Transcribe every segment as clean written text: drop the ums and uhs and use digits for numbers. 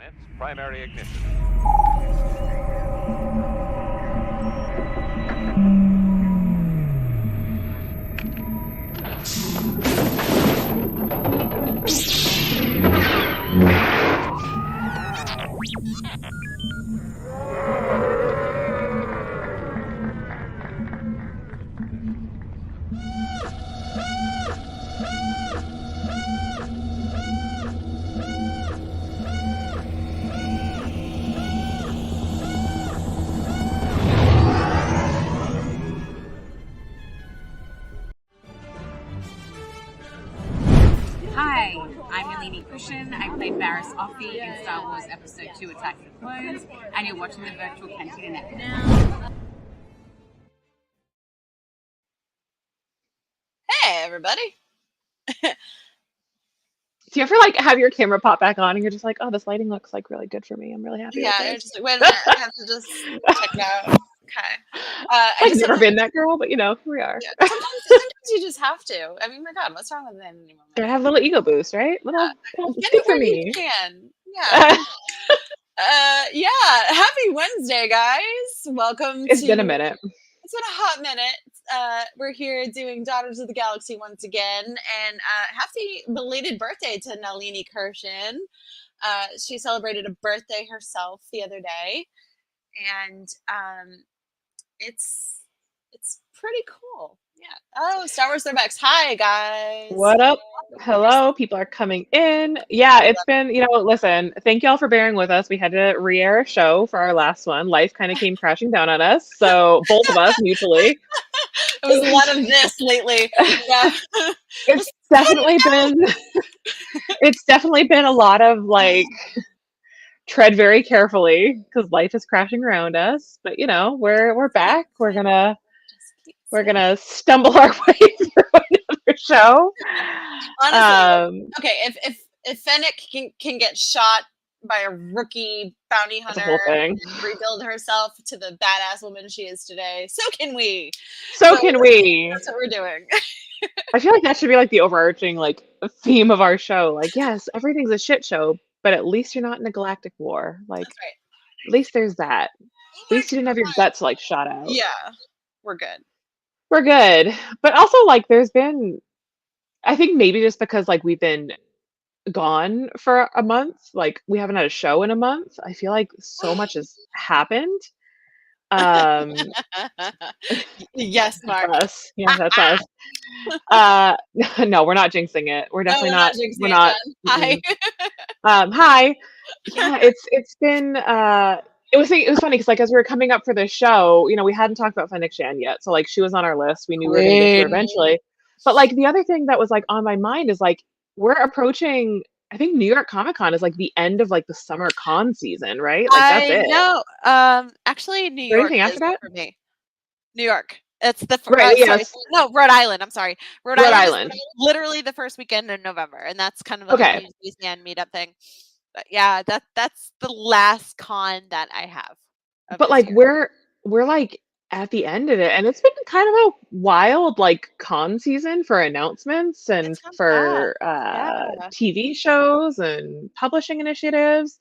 Commence primary ignition. Hi, I'm Yeleni Kushin. I played Varys Offee in Star Wars Episode 2 Attack of the Clones, and you're watching the Virtual Cantina Network. Hey, everybody. Do you ever like have your camera pop back on and you're just like, oh, this lighting looks like really good for me. I'm really happy with You're it. just like, wait a minute, I have to just check it out. Okay. I've never been that girl, but you know, here we are. Yeah, sometimes you just have to. I mean, my God, what's wrong with that anymore? Gotta have a little ego boost, right? Little Get good it for where me. you can. Yeah. Happy Wednesday, guys. Welcome It's been a minute. It's been a hot minute. We're here doing Daughters of the Galaxy once again, and happy belated birthday to Nalini Kirshen. She celebrated a birthday herself the other day, and it's pretty cool. Yeah. Oh, Star Wars Throwbacks. Hi, guys. What up? Hello, people are coming in. Yeah, it's been, listen, thank y'all for bearing with us. We had to re-air a show for our last one. Life kind of came crashing down on us. So both of us mutually. It was a lot of this lately. Yeah. It's definitely been a lot of like tread very carefully because life is crashing around us. But we're back. We're gonna stumble our way through another show. Honestly, okay, if Fennec can get shot by a rookie bounty hunter and rebuild herself to the badass woman she is today, so can we. So can we. That's what we're doing. I feel like that should be like the overarching like theme of our show. Like, yes, everything's a shit show, but at least you're not in a galactic war. Like, that's right. At least there's that. At least you didn't have your guts like shot out. Yeah, we're good. We're good. But also like there's been, I think maybe just because like we've been gone for a month, like we haven't had a show in a month. I feel like so much has happened. Yes, Mark. That's us. Yeah, that's us. No, we're not jinxing it. We're definitely not. We're not. Hi. Hi. Yeah, it's been. It was funny because like as we were coming up for this show, we hadn't talked about Fennec yet, so like she was on our list. We knew we were gonna get to her eventually. But like the other thing that was like on my mind is like we're approaching. I think New York Comic Con is like the end of like the summer con season, right? Like that's it. No, actually, New York. Anything after that for me? New York. It's the right. Yes. No, Rhode Island. I'm sorry, Rhode Island. Is literally the first weekend in November, and that's kind of like okay. a Disneyland meetup thing. But yeah, that's the last con that I have. But like year. we're like at the end of it, and it's been kind of a wild like con season for announcements and for TV shows and publishing initiatives.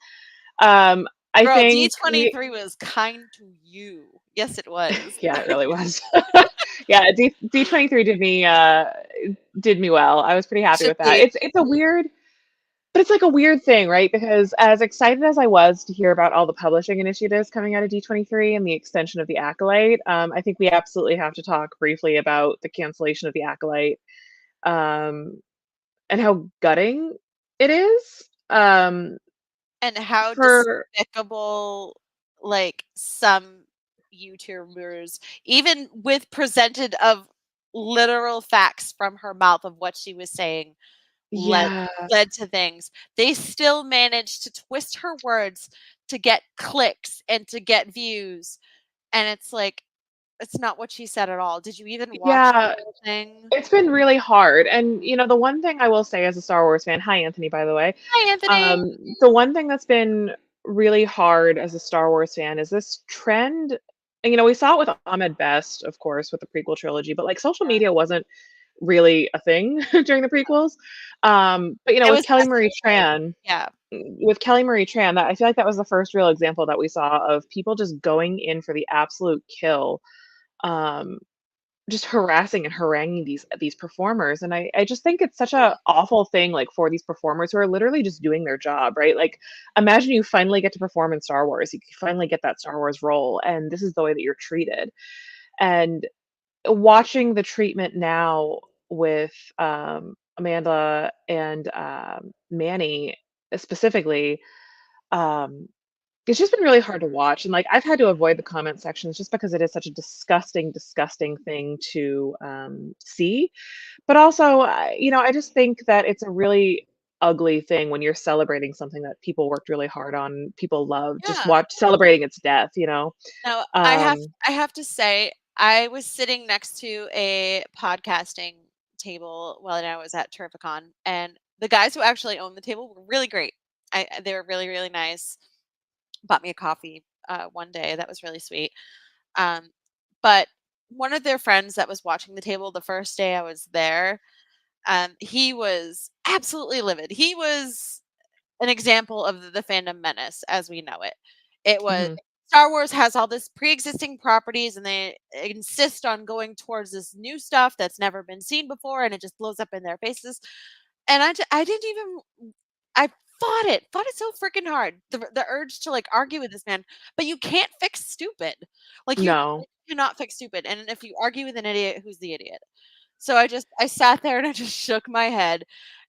I think D23 was kind to you. Yes, it was. Yeah, it really was. Yeah, D23 did me well. I was pretty happy with that. It's a weird. But it's like a weird thing, right? Because as excited as I was to hear about all the publishing initiatives coming out of D23 and the extension of the Acolyte, I think we absolutely have to talk briefly about the cancellation of the Acolyte and how gutting it is. And how despicable, like, some YouTubers, even with presented of literal facts from her mouth of what she was saying, led to things. They still managed to twist her words to get clicks and to get views, and it's like it's not what she said at all. Did you even watch the whole thing? It's been really hard, and the one thing I will say as a Star Wars fan, hi Anthony, by the way. Hi Anthony. The one thing that's been really hard as a Star Wars fan is this trend, and we saw it with Ahmed Best, of course, with the prequel trilogy, but like social media wasn't really a thing during the prequels. But with Kelly Marie Tran, with Kelly Marie Tran, that I feel like that was the first real example that we saw of people just going in for the absolute kill, um, just harassing and haranguing these performers. And I just think it's such a awful thing, like, for these performers who are literally just doing their job, right? Like, imagine you finally get to perform in Star Wars. You finally get that Star Wars role, and this is the way that you're treated. And watching the treatment now with Amanda and Manny specifically, um, it's just been really hard to watch. And like, I've had to avoid the comment sections just because it is such a disgusting, disgusting thing to see. But also, I just think that it's a really ugly thing when you're celebrating something that people worked really hard on, people love, just Yeah. watch celebrating its death. Now, Um, I have to say, I was sitting next to a podcasting table when I was at Terrificon, and the guys who actually owned the table were really great. They were really, really nice. Bought me a coffee one day. That was really sweet. Um, but one of their friends that was watching the table the first day I was there, he was absolutely livid. He was an example of the fandom menace as we know it. It was mhm. Star Wars has all this pre-existing properties and they insist on going towards this new stuff that's never been seen before and it just blows up in their faces. And I didn't even I fought it so freaking hard. The urge to like argue with this man, but you can't fix stupid. Like you No, cannot fix stupid. And if you argue with an idiot, who's the idiot? So I sat there and I just shook my head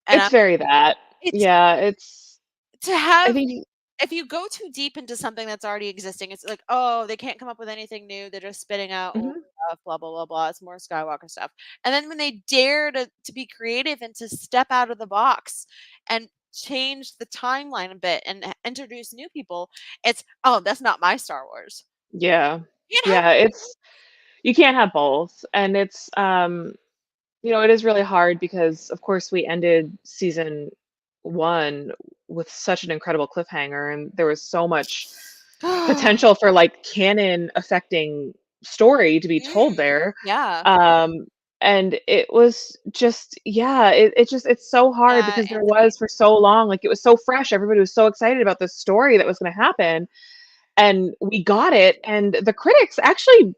and it's very that. it's Yeah, it's to I have think if you go too deep into something that's already existing, it's like, oh, they can't come up with anything new. They're just spitting out old mhm. stuff, blah, blah, blah, blah. It's more Skywalker stuff. And then when they dare to be creative and to step out of the box and change the timeline a bit and introduce new people, it's, oh, that's not my Star Wars. Yeah. You can't have Yeah, it's you can't have both. And it is really hard because of course we ended season 1 with such an incredible cliffhanger, and there was so much both. potential for like canon affecting story to be told Mm, there. yeah. Um and it was just, yeah, it's so hard Yeah. because there was for so long, like, it was so fresh, everybody was so excited about this story that was going to happen, and we got it, and the critics actually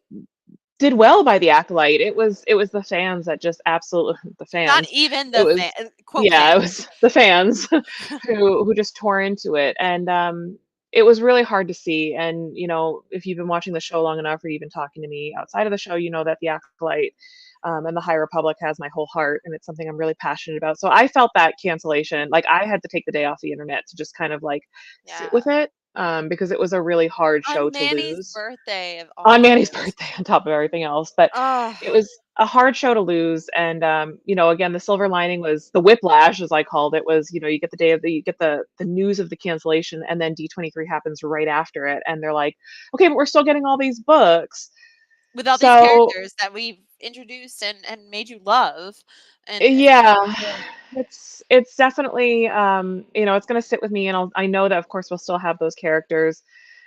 did well by the Acolyte. It was the fans that just absolutely the Not fans. even It the was quote Yeah, fan. it was the fans who just tore into it, and it was really hard to see. And if you've been watching the show long enough, or you've been talking to me outside of the show, you know that the Acolyte and the High Republic has my whole heart, and it's something I'm really passionate about. So I felt that cancellation, like, I had to take the day off the internet to just kind of like sit Yeah. with it, because it was a really hard show On to Manny's lose birthday of on all Manny's days. birthday on top of everything else. But Oh, it was a hard show to lose. And again, the silver lining was the whiplash, as I called it, was, you get the news of the cancellation, and then D23 happens right after it, and they're like, okay, but we're still getting all these books. with all these So characters that we've introduced and made you love, and yeah, ugh, it's definitely it's going to sit with me, and I know that of course we'll still have those characters.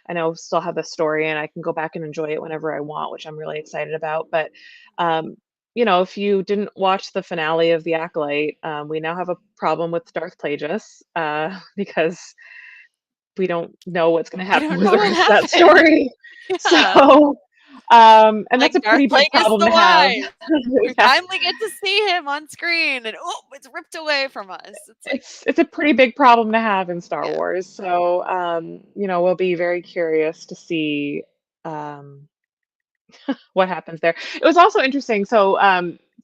I know we'll still have the story, and I can go back and enjoy it whenever I want, which I'm really excited about. But um if you didn't watch the finale of The Acolyte, we now have a problem with Darth Plagueis, because we don't know what's going to we happen don't with know the what rest of that happened. story. Yeah, So and that's like a Darth pretty big Plagueis problem the to have. Wise. We Yeah. finally get to see him on screen, and oh, it's ripped away from us. It's like, It's a pretty big problem to have in Star yeah. Wars. So, we'll be very curious to see um, what happens there. It was also interesting. So,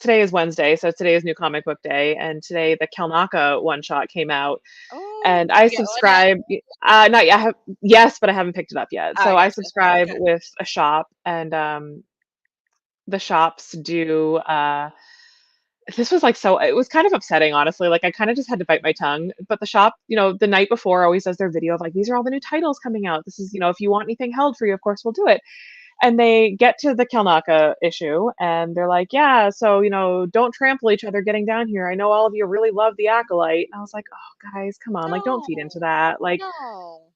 today is Wednesday, so today is New Comic Book Day, and today the Kelnaka one shot came out, Oh, and did I you get one yet? subscribe. Not yet. Yes, but I haven't picked it up yet. I So I gotcha. subscribe Okay. with a shop, and the shops do. This was like, so it was kind of upsetting, honestly. Like, I kind of just had to bite my tongue. But the shop, the night before always does their video of like, these are all the new titles coming out. This is, if you want anything held for you, of course we'll do it. And they get to the Kelnaka issue, and they're like, yeah, so, don't trample each other getting down here. I know all of you really love the Acolyte. And I was like, oh, guys, come on, like, don't feed into No, that. Like, no.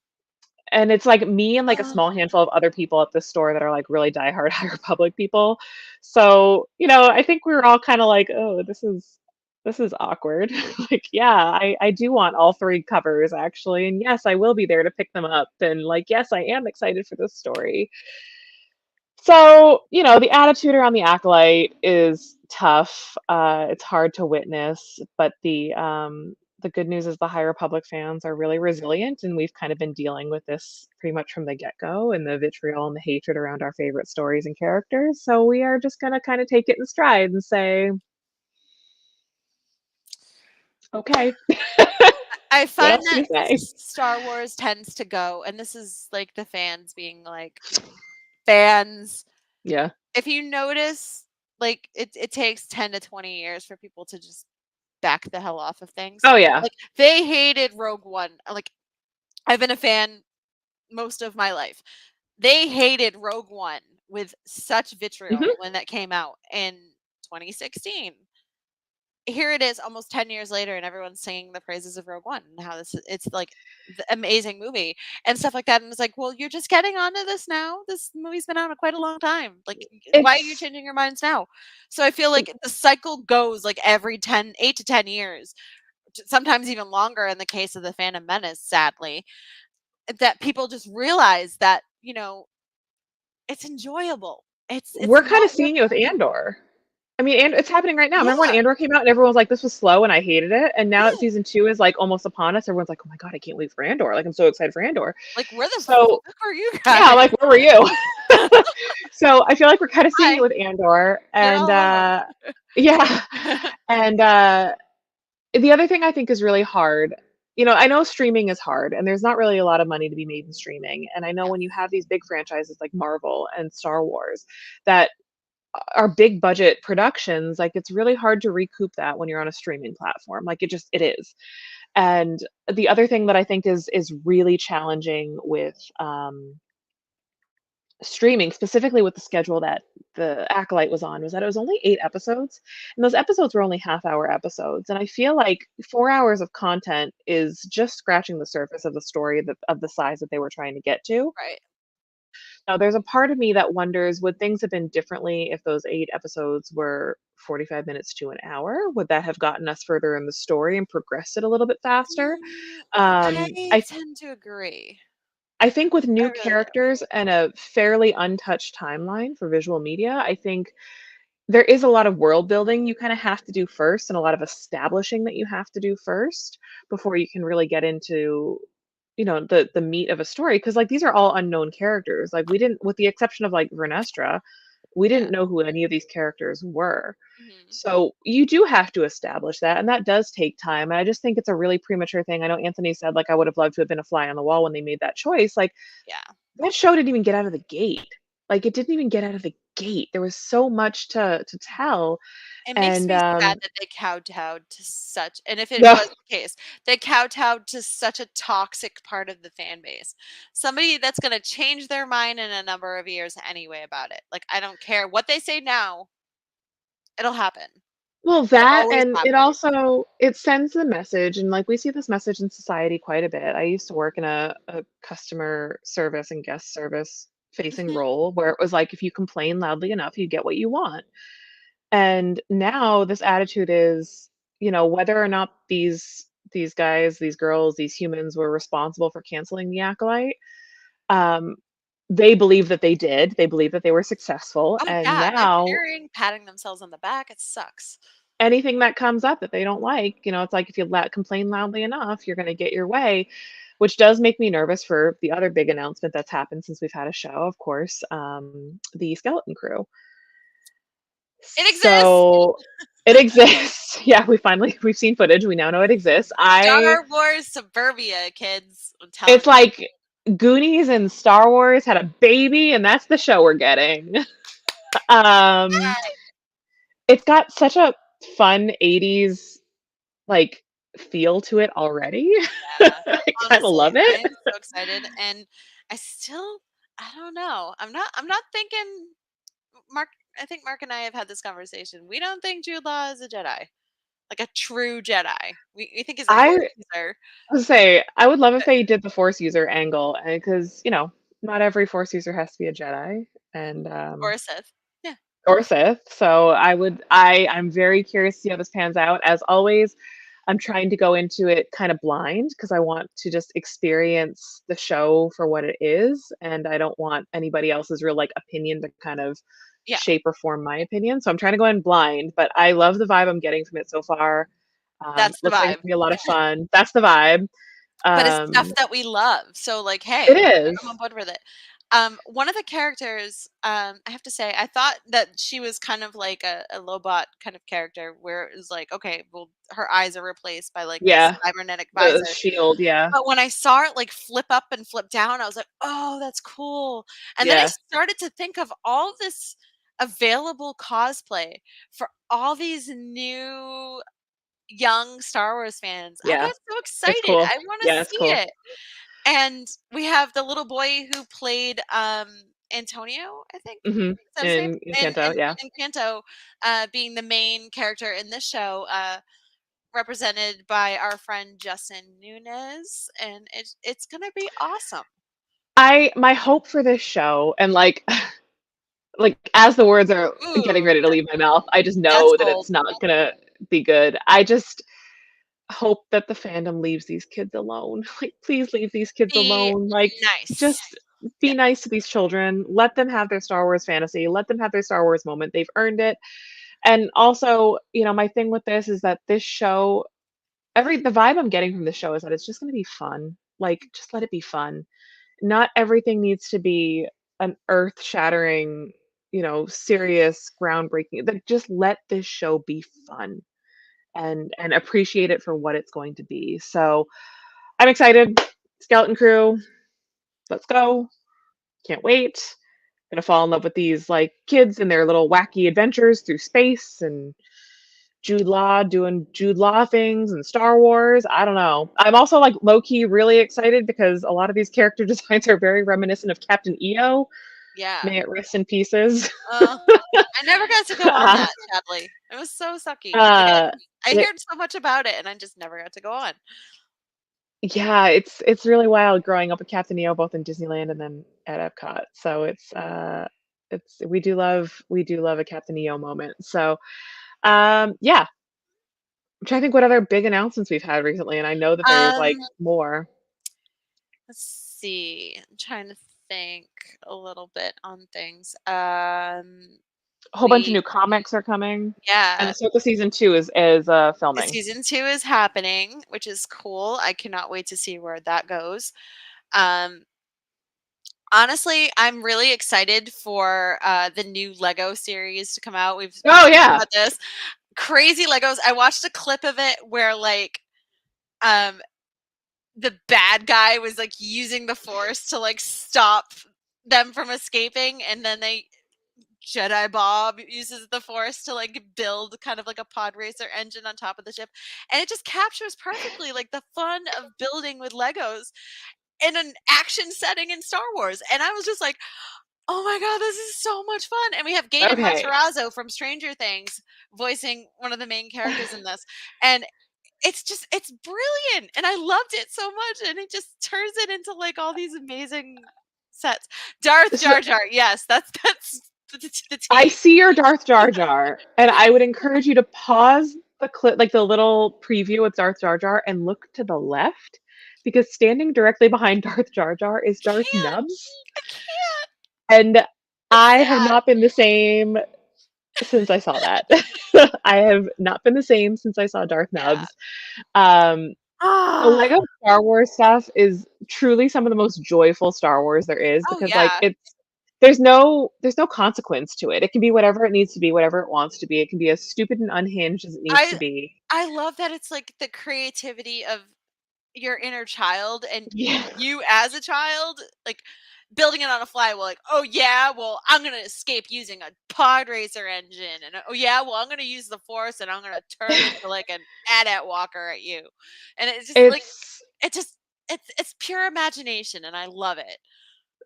and it's like me and like a Ugh. small handful of other people at this store that are like really diehard High Republic people. So, I think we were all kind of like, oh, this is this is awkward. Like, yeah, I do want all three covers actually. And yes, I will be there to pick them up. And like, yes, I am excited for this story. So, the attitude around the Acolyte is tough. It's hard to witness, but the good news is the High Republic fans are really resilient, and we've kind of been dealing with this pretty much from the get-go, and the vitriol and the hatred around our favorite stories and characters. So we are just gonna kind of take it in stride and say, okay. I What find else can that you say? Star Wars tends to go, and this is like the fans being like fans. Yeah. If you notice, like it takes 10 to 20 years for people to just back the hell off of things. Oh yeah. Like they hated Rogue One. Like I've been a fan most of my life. They hated Rogue One with such vitriol Hmm. when that came out in 2016. Here it is almost 10 years later and everyone's singing the praises of Rogue One and how it's like the amazing movie and stuff like that, and it's like, well, you're just getting onto this now. This movie's been out quite a long time. Like, why are you It's changing your minds now? So I feel like the cycle goes like every 8 to 10 years, sometimes even longer in the case of the Phantom Menace, sadly, that people just realize that, it's enjoyable. It's we're kind not of worth seeing it with watching. Andor. I mean, and it's happening right now. Remember when Yeah, Andor came out and everyone was like, "This was slow," and I hated it. And now that yeah. season 2 is like almost upon us, everyone's like, "Oh my god, I can't wait for Andor!" Like, I'm so excited for Andor. Like, where the So fuck are you yeah, guys? like, where were you? So I feel like we're kind of seeing Hi, it with Andor, you're and not alone. yeah, and the other thing I think is really hard. I know streaming is hard, and there's not really a lot of money to be made in streaming. And I know Yeah. when you have these big franchises like Marvel and Star Wars that are big budget productions, like it's really hard to recoup that when you're on a streaming platform. Like it is. And the other thing that I think is really challenging with streaming, specifically with the schedule that the Acolyte was on, was that it was only 8 episodes, and those episodes were only half-hour episodes. And I feel like 4 hours of content is just scratching the surface of the story of the size that they were trying to get to. Right. Now, there's a part of me that wonders, would things have been differently if those 8 episodes were 45 minutes to an hour? Would that have gotten us further in the story and progressed it a little bit faster? Mm, Um, I I tend to agree. I think with I new really do. characters and a fairly untouched timeline for visual media, I think there is a lot of world building you kind of have to do first, and a lot of establishing that you have to do first before you can really get into the meat of a story, because like these are all unknown characters. Like we didn't, with the exception of like Vernestra, we Yeah. didn't know who any of these characters were. Mhm. So you do have to establish that, and that does take time. And I just think it's a really premature thing. I know Anthony said like I would have loved to have been a fly on the wall when they made that choice. Like Yeah. that show didn't even get out of the gate. Like it didn't even get out of the gate. There was so much to tell. It makes And me sad that they kowtowed to such, and if it no, was the case, they kowtowed to such a toxic part of the fan base. Somebody that's gonna change their mind in a number of years anyway about it. Like, I don't care what they say now, it'll happen. well, It that, always and it happens. also it sends the message, and like we see this message in society quite a bit. I used to work in a customer service and guest service facing Mhm. role where it was like if you complain loudly enough, you get what you want. And now this attitude is, whether or not these guys, these girls, these humans were responsible for canceling the Acolyte, um, they believe that they did. They believe that they were successful, Oh, and yeah, they're now cheering, patting themselves on the back, it sucks. anything that comes up that they don't like, it's like if you complain loudly enough, you're going to get your way, which does make me nervous for the other big announcement that's happened since we've had a show, of course, the Skeleton Crew. It exists! So it exists. Yeah, we've seen footage. We now know it exists. Star Wars Suburbia, kids, I'm telling It's you. like Goonies and Star Wars had a baby, and that's the show we're getting. Um, it's got such a fun 80s like feel to it already. Yeah, I kind of honestly, love I it. am so excited, and I don't know. I'm not thinking Mark. I think Mark and I have had this conversation. We don't think Jude Law is a Jedi, like a true Jedi. We think he's a I Force user would say I would love if they did the Force user angle, because not every Force user has to be a Jedi, and or a Sith. Yeah. or Sith. So I'm very curious to see how this pans out. As always, I'm trying to go into it kind of blind because I want to just experience the show for what it is, and I don't want anybody else's real like opinion to kind of Yeah, shape or form my opinion. So I'm trying to go in blind, but I love the vibe I'm getting from it so far. that's the Looks like it's vibe. gonna be a lot of fun. That's the vibe. But it's stuff Um, that we love. So like, it hey, is. I'm on board with it. One of the characters, I have to say, I thought that she was kind of like a Lobot kind of character where it was like, okay, well, her eyes are replaced by like this Yeah, cybernetic the visor. shield. Yeah, But when I saw it like flip up and flip down, I was like, oh, that's cool. And then I yeah, started to think of all this available cosplay for all these new young Star Wars fans. I yeah. got so It's excited. cool. I want to Yeah, it's see cool. it. And we have the little boy who played Antonio, I think. Hmm. Is that his name? In In Kanto, yeah. in Kanto, being the main character in this show, represented by our friend Justin Nunez, and it's gonna be awesome. My hope for this show, and like as the words are getting Ooh, ready to leave my mouth, I just that's know that bold. it's not gonna be good. I just hope that the fandom leaves these kids alone. Like, please leave these kids Be alone. Like, nice. just Yeah. be nice to these children. Let them have their Star Wars fantasy. Let them have their Star Wars moment. They've earned it. And also, my thing with this is that this show, the vibe I'm getting from this show is that it's just going to be fun. Like, just let it be fun. Not everything needs to be an earth-shattering, serious, groundbreaking. Like, just let this show be fun and appreciate it for what it's going to be. So I'm excited. Skeleton Crew, let's go. Can't wait. Gonna fall in love with these like kids and their little wacky adventures through space and Jude Law doing Jude Law things and Star Wars. I don't know. I'm also like low key really excited because a lot of these character designs are very reminiscent of Captain EO. Yeah. May it rest in pieces. Uh, I never got to go on uh, that, sadly. It was so sucky. Like uh, I heard so much about it, and I just never got to go on. yeah, it's really wild growing up with Captain EO both in Disneyland and then at Epcot. So it's we do love a Captain EO moment. So yeah, I'm trying to think what other big announcements we've had recently, and I know that there's like Um, more. let's see. I'm trying to think a little bit on things. A whole bunch of We new comics are coming, and yeah, Ahsoka season 2 is filming. season 2 is happening, which is cool. I cannot wait to see where that goes. Um, honestly, I'm really excited for the new Lego series to come out. We've Oh talked yeah, about this. Crazy Legos. I watched a clip of it where like um the bad guy was like using the force to like stop them from escaping, and then Jedi Bob uses the force to like build kind of like a pod racer engine on top of the ship, and it just captures perfectly like the fun of building with Legos in an action setting in Star Wars. And I was just like, oh my god, this is so much fun. And we have Gaten okay. Matarazzo from Stranger Things voicing one of the main characters in this. And it's brilliant, and I loved it so much, and it just turns it into like all these amazing sets. Darth So Jar Jar, yes, that's the I T. see your Darth Jar Jar, and I would encourage you to pause the clip, like the little preview with Darth Jar Jar, and look to the left because standing directly behind Darth Jar Jar is Darth Can't, Nubs, I can't. and It's I have sad. not been the same since I saw that. I have not been the same since I saw Darth Yeah. Nubs. Um, the Ah. Lego Star Wars stuff is truly some of the most joyful Star Wars there is Oh because like yeah. there's no consequence to it. It can be whatever it needs to be, whatever it wants to be. It can be as stupid and unhinged as it needs to I be. I love that it's like the creativity of your inner child, and Yeah. you as a child like building it on a fly. Well, like, oh yeah, well, I'm gonna escape using a pod racer engine, and oh yeah, well, I'm gonna use the force, and I'm gonna turn into like an AT-AT walker at you. And it's just like It's it just it's pure imagination, and I love it.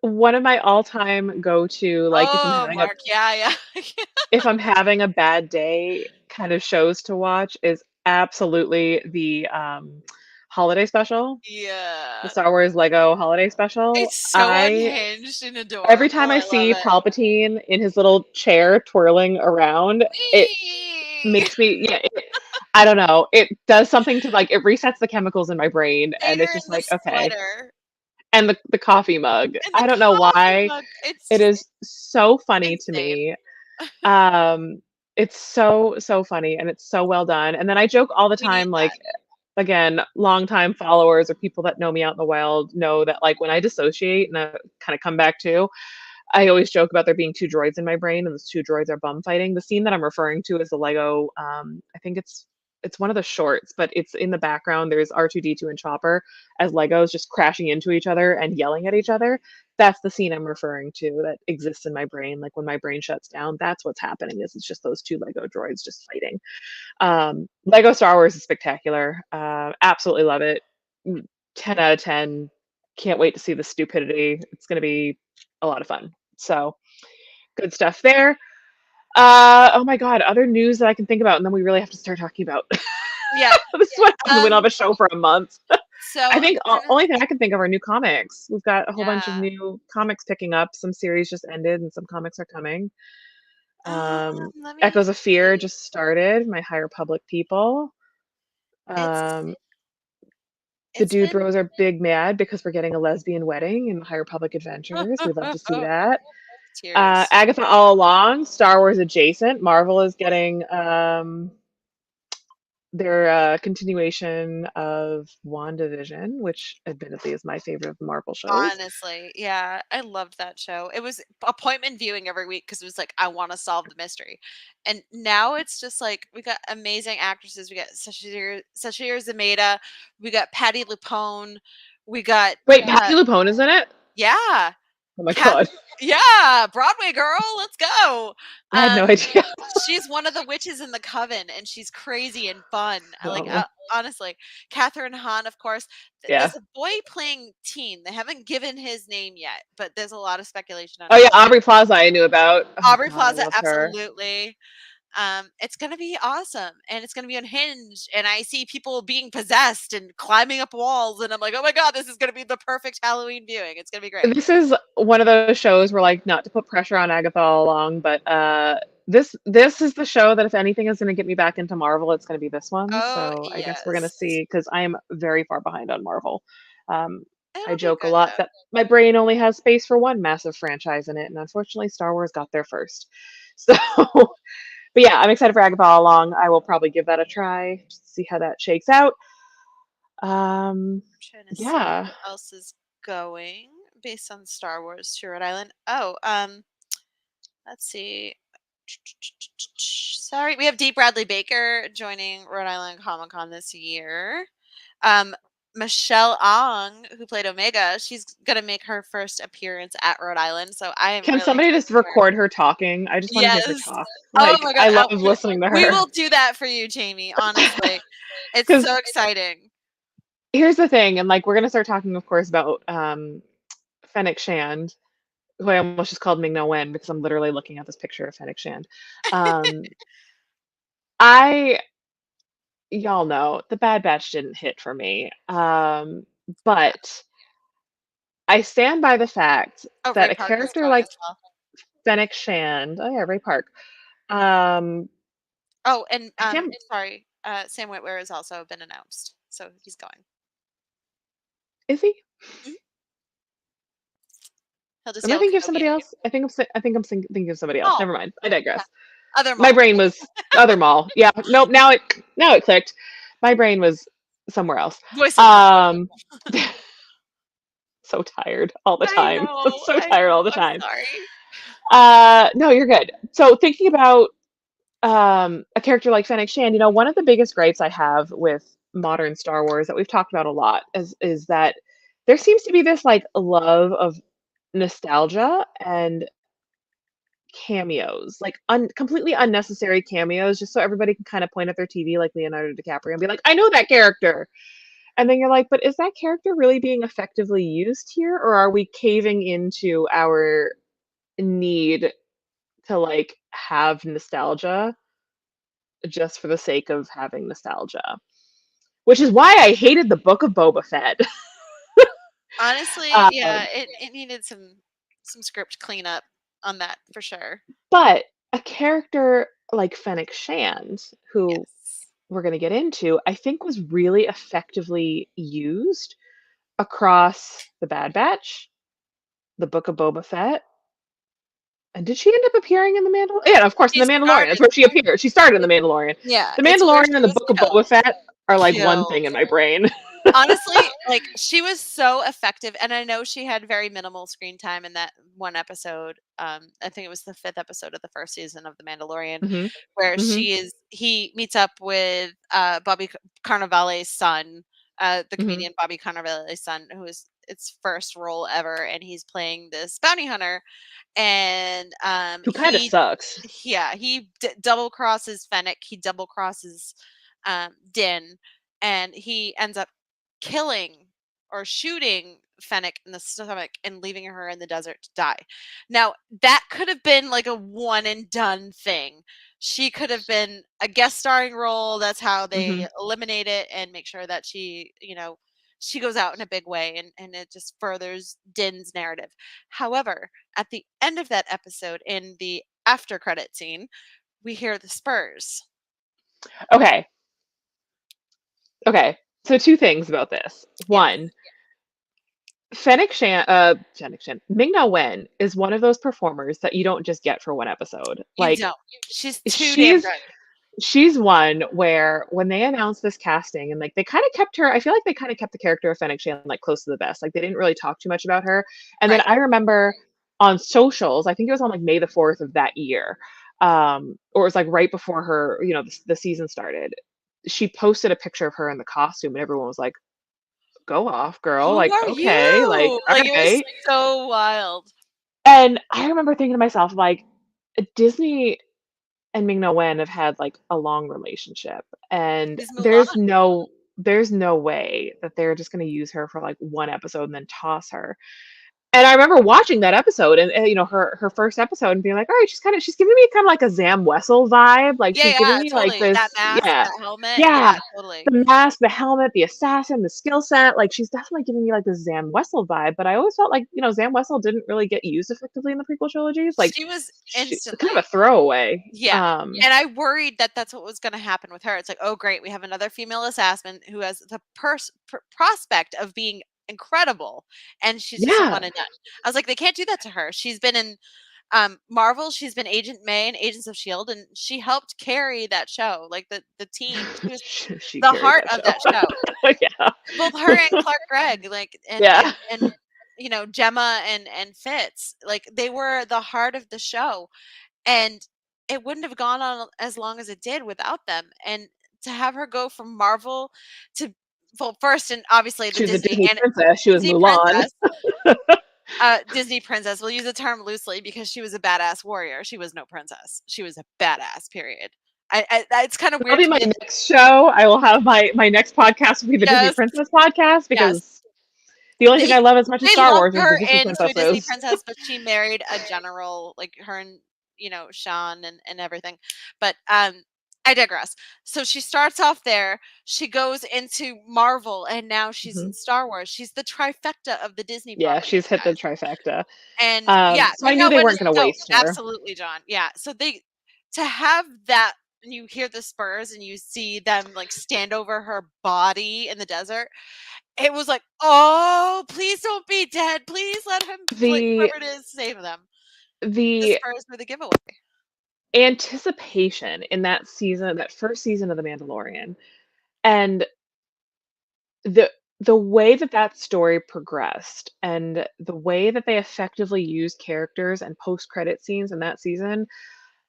one of my all-time go-to, like Oh Mark, yeah, yeah. if I'm having a bad day kind of shows to watch is absolutely the holiday special, the Yeah. Star Wars Lego holiday special. It's so unhinged and Every adorable. time I I love see it. Palpatine in his little chair twirling around, it Whee! makes me, yeah, I don't know. It does something to like, it resets the chemicals in my brain, and Vader it's just in the like, okay. sweater And the coffee mug. and the I don't know coffee why. mug. It's It just is so funny to insane. me. It's so funny, and it's so well done. And then I joke all the We need time, like, that. again, longtime followers or people that know me out in the wild know that, like, when I dissociate and I kind of come back to, I always joke about there being two droids in my brain, and those two droids are bum fighting. The scene that I'm referring to is the Lego. I think it's one of the shorts, but it's in the background. There's R2D2 and Chopper as Legos just crashing into each other and yelling at each other. That's the scene I'm referring to that exists in my brain. Like when my brain shuts down, that's what's happening. Is it's just those two Lego droids just fighting. Lego Star Wars is spectacular. Absolutely love it. 10 out of 10. Can't wait to see the stupidity. It's going to be a lot of fun. So good stuff there. Oh my God, other news that I can think about, and then we really have to start talking about. Yeah. This is what happens when we don't have a show for a month. So I I'm think gonna, only thing I can think of are new comics. We've got a whole bunch of yeah. new comics picking up. Some series just ended, and some comics are coming. Let me Echoes of Fear see. just started. My High Republic people. It's Um, the it's Dude been Bros are big mad because we're getting a lesbian wedding in the High Republic Adventures. We'd love to see that. tears. Agatha all along, Star Wars adjacent. Marvel is getting their continuation of WandaVision, which admittedly is my favorite of the Marvel shows. Honestly, yeah, I loved that show. It was appointment viewing every week because it was like I want to solve the mystery, and now it's just like we got amazing actresses. We got Sashir Zameda, we got Patty LuPone, we got Wait, Patti LuPone is in it? yeah, Oh my Kath, God. yeah, Broadway girl, let's go. I had no idea. She's one of the witches in the coven, and she's crazy and fun. Like Oh, honestly, Catherine Hahn, of course. yeah. There's a boy playing teen. They haven't given his name yet, but there's a lot of speculation on Oh who. yeah, Aubrey Plaza I knew about. Oh Aubrey God, I Plaza, love her. absolutely. It's gonna be awesome, and it's gonna be unhinged. And I see people being possessed and climbing up walls, and I'm like, oh my god, this is gonna be the perfect Halloween viewing. It's gonna be great. This is one of those shows where, like, not to put pressure on Agatha all along, but this is the show that if anything is going to get me back into Marvel, it's going to be this one. Oh So I guess we're going to yes, see, because I am very far behind on Marvel. Um, I it'll be joke a good lot though. that my brain only has space for one massive franchise in it, and unfortunately, Star Wars got there first. So, but yeah, I'm excited for Agatha all along. I will probably give that a try just to see how that shakes out. I'm trying to see Yeah. what else is going based on Star Wars to Rhode Island. Oh, let's see. Sorry, we have Dee Bradley Baker joining Rhode Island Comic Con this year. Um, Michelle Ong, who played Omega, she's gonna make her first appearance at Rhode Island, so I am Can really somebody excited just for her. record her talking? I just want to hear her Yes. talk. Oh Like, my god, I love listening to we her. will do that for you, Jamie. Honestly, it's Because so exciting. here's the thing, and like we're gonna start talking, of course, about Fennec Shand, who I almost just called Ming Na Wen because I'm literally looking at this picture of Fennec Shand. Um, I Y'all know the Bad Batch didn't hit for me, but I stand by the fact Oh, that Ray a Park is character going like as well. Fennec Shand, oh yeah, Ray Park, um, Oh, and I stand. sorry, Sam Witwer has also been announced, so he's going. Is he? Mhm. He'll just Am I yell thinking of somebody Kenobi. else? I think I'm thinking of somebody else. Oh, Never mind. I yeah, digress. other My mall. brain was other mall. Yeah. Nope. Now it clicked. My brain was somewhere else. Voice of Mall. Um, so tired all the I time. I'm know, so I tired know. all the I'm time. sorry. No, you're good. So thinking about a character like Fennec Shand, one of the biggest gripes I have with modern Star Wars that we've talked about a lot is that there seems to be this like love of nostalgia and cameos, like completely unnecessary cameos, just so everybody can kind of point at their TV like Leonardo DiCaprio and be like, I know that character. And then you're like, but is that character really being effectively used here? Or are we caving into our need to like have nostalgia just for the sake of having nostalgia? which is why I hated the Book of Boba Fett. Honestly, yeah, it needed some script cleanup on that for sure. But a character like Fennec Shand, who Yes. we're going to get into, I think was really effectively used across the Bad Batch, the Book of Boba Fett. And did she end up appearing in The Mandalorian? Yeah, of course, in She The Mandalorian. started That's where she appeared. She started in The Mandalorian. Yeah, The it's where Mandalorian she and the was Book of killed. Boba Fett are like one thing in my brain. Honestly, like, she was so effective, and I know she had very minimal screen time in that one episode. I think it was the 5th episode of the 1st season of The Mandalorian, Mm-hmm. where Mm-hmm. he meets up with Bobby Cannavale's son, the Mm-hmm. comedian Bobby Cannavale's son, who is its first role ever, and he's playing this bounty hunter, and Who kind of sucks. he double crosses Fennec, he double crosses Din, and he ends up killing or shooting Fennec in the stomach and leaving her in the desert to die. Now, that could have been like a one and done thing. She could have been a guest starring role. That's how they eliminate it and make sure that she, she goes out in a big way, and it just furthers Din's narrative. However, at the end of that episode, in the after credit scene, we hear the Spurs. Okay. So 2 things about this. One, Fennec Shand, Ming-Na Wen is one of those performers that you don't just get for one episode. You don't. She's too damn good. She's one where when they announced this casting and like they kind of kept her, I feel like they kind of kept the character of Fennec Shand like close to the vest. Like they didn't really talk too much about her. And then I remember on socials, I think it was on like May the 4th of that year, or it was like right before her, the season started. She posted a picture of her in the costume, and everyone was like, "Go off, girl!" Who Like, are okay, you? like, all Like, it was right. so wild. And I remember thinking to myself, like, Disney and Ming-Na Wen have had like a long relationship, and She's there's Mulan. no way that they're just going to use her for like one episode and then toss her. And I remember watching that episode and her first episode and being like, all right, she's giving me kind of like a Zam Wessel vibe. Like she's giving me like Totally. this, That mask, yeah, that helmet. yeah, Yeah, totally. the mask, the helmet, the assassin, the skill set. Like she's definitely giving me like the Zam Wessel vibe. But I always felt like Zam Wessel didn't really get used effectively in the prequel trilogies. Like She was she's instantly kind of a throwaway. Yeah. And I worried that that's what was going to happen with her. It's like, oh, great, we have another female assassin who has the prospect of being incredible, and she's just a one and done. I was like, they can't do that to her. She's been in Marvel, she's been Agent May and Agents of S.H.I.E.L.D., and she helped carry that show, like the team. She was she the heart of that show. Yeah. Both her and Clark Gregg, like, and Gemma and Fitz, like, they were the heart of the show. And it wouldn't have gone on as long as it did without them. And to have her go from Marvel to, well, first and obviously the She was Disney, a Disney and princess. She was Disney Mulan. Disney princess. We'll use the term loosely because she was a badass warrior. She was no princess. She was a badass. Period. It's kind of weird. That'll be my next show. I will have my next podcast will be the Disney Princess podcast because the only thing I love as much as Star Wars is the Disney princesses. Disney princess, but she married a general, like her and Sean and everything. But I digress. So she starts off there. She goes into Marvel, and now she's in Star Wars. She's the trifecta of the Disney. Yeah, she's hit the trifecta. And so I knew they weren't going to waste her. Absolutely, John. Yeah. So to have that, and you hear the Spurs, and you see them like stand over her body in the desert. It was like, oh, please don't be dead. Please let him, whoever it is, save them. The Spurs were the giveaway. Anticipation in that season, that first season of The Mandalorian, and the way that story progressed, and the way that they effectively used characters and post-credit scenes in that season.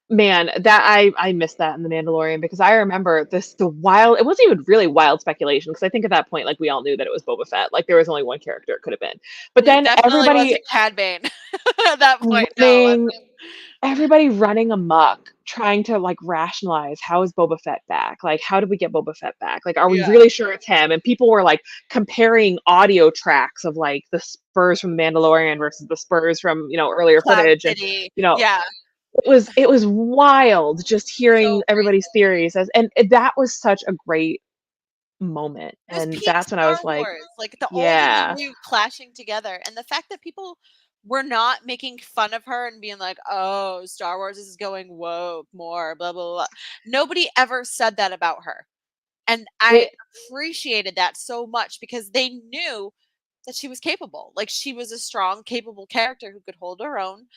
Man, that I missed that in The Mandalorian because I remember it wasn't even really wild speculation because I think at that point, like we all knew that it was Boba Fett. Like there was only one character it could have been. But then everybody Cad Bane at that point. Everybody running amok, trying to like rationalize how is Boba Fett back? Like, how did we get Boba Fett back? Like, are we really sure it's him? And people were like comparing audio tracks of like the Spurs from Mandalorian versus the Spurs from earlier footage, City. and it was wild just hearing everybody's theories and that was such a great moment. It was And peak that's when I Star was like, Wars, like the old and the yeah. new clashing together, and the fact that people were not making fun of her and being like, "Oh, Star Wars is going woke more, blah blah blah." Nobody ever said that about her, and I It appreciated that so much because they knew that she was capable. Like she was a strong, capable character who could hold her own,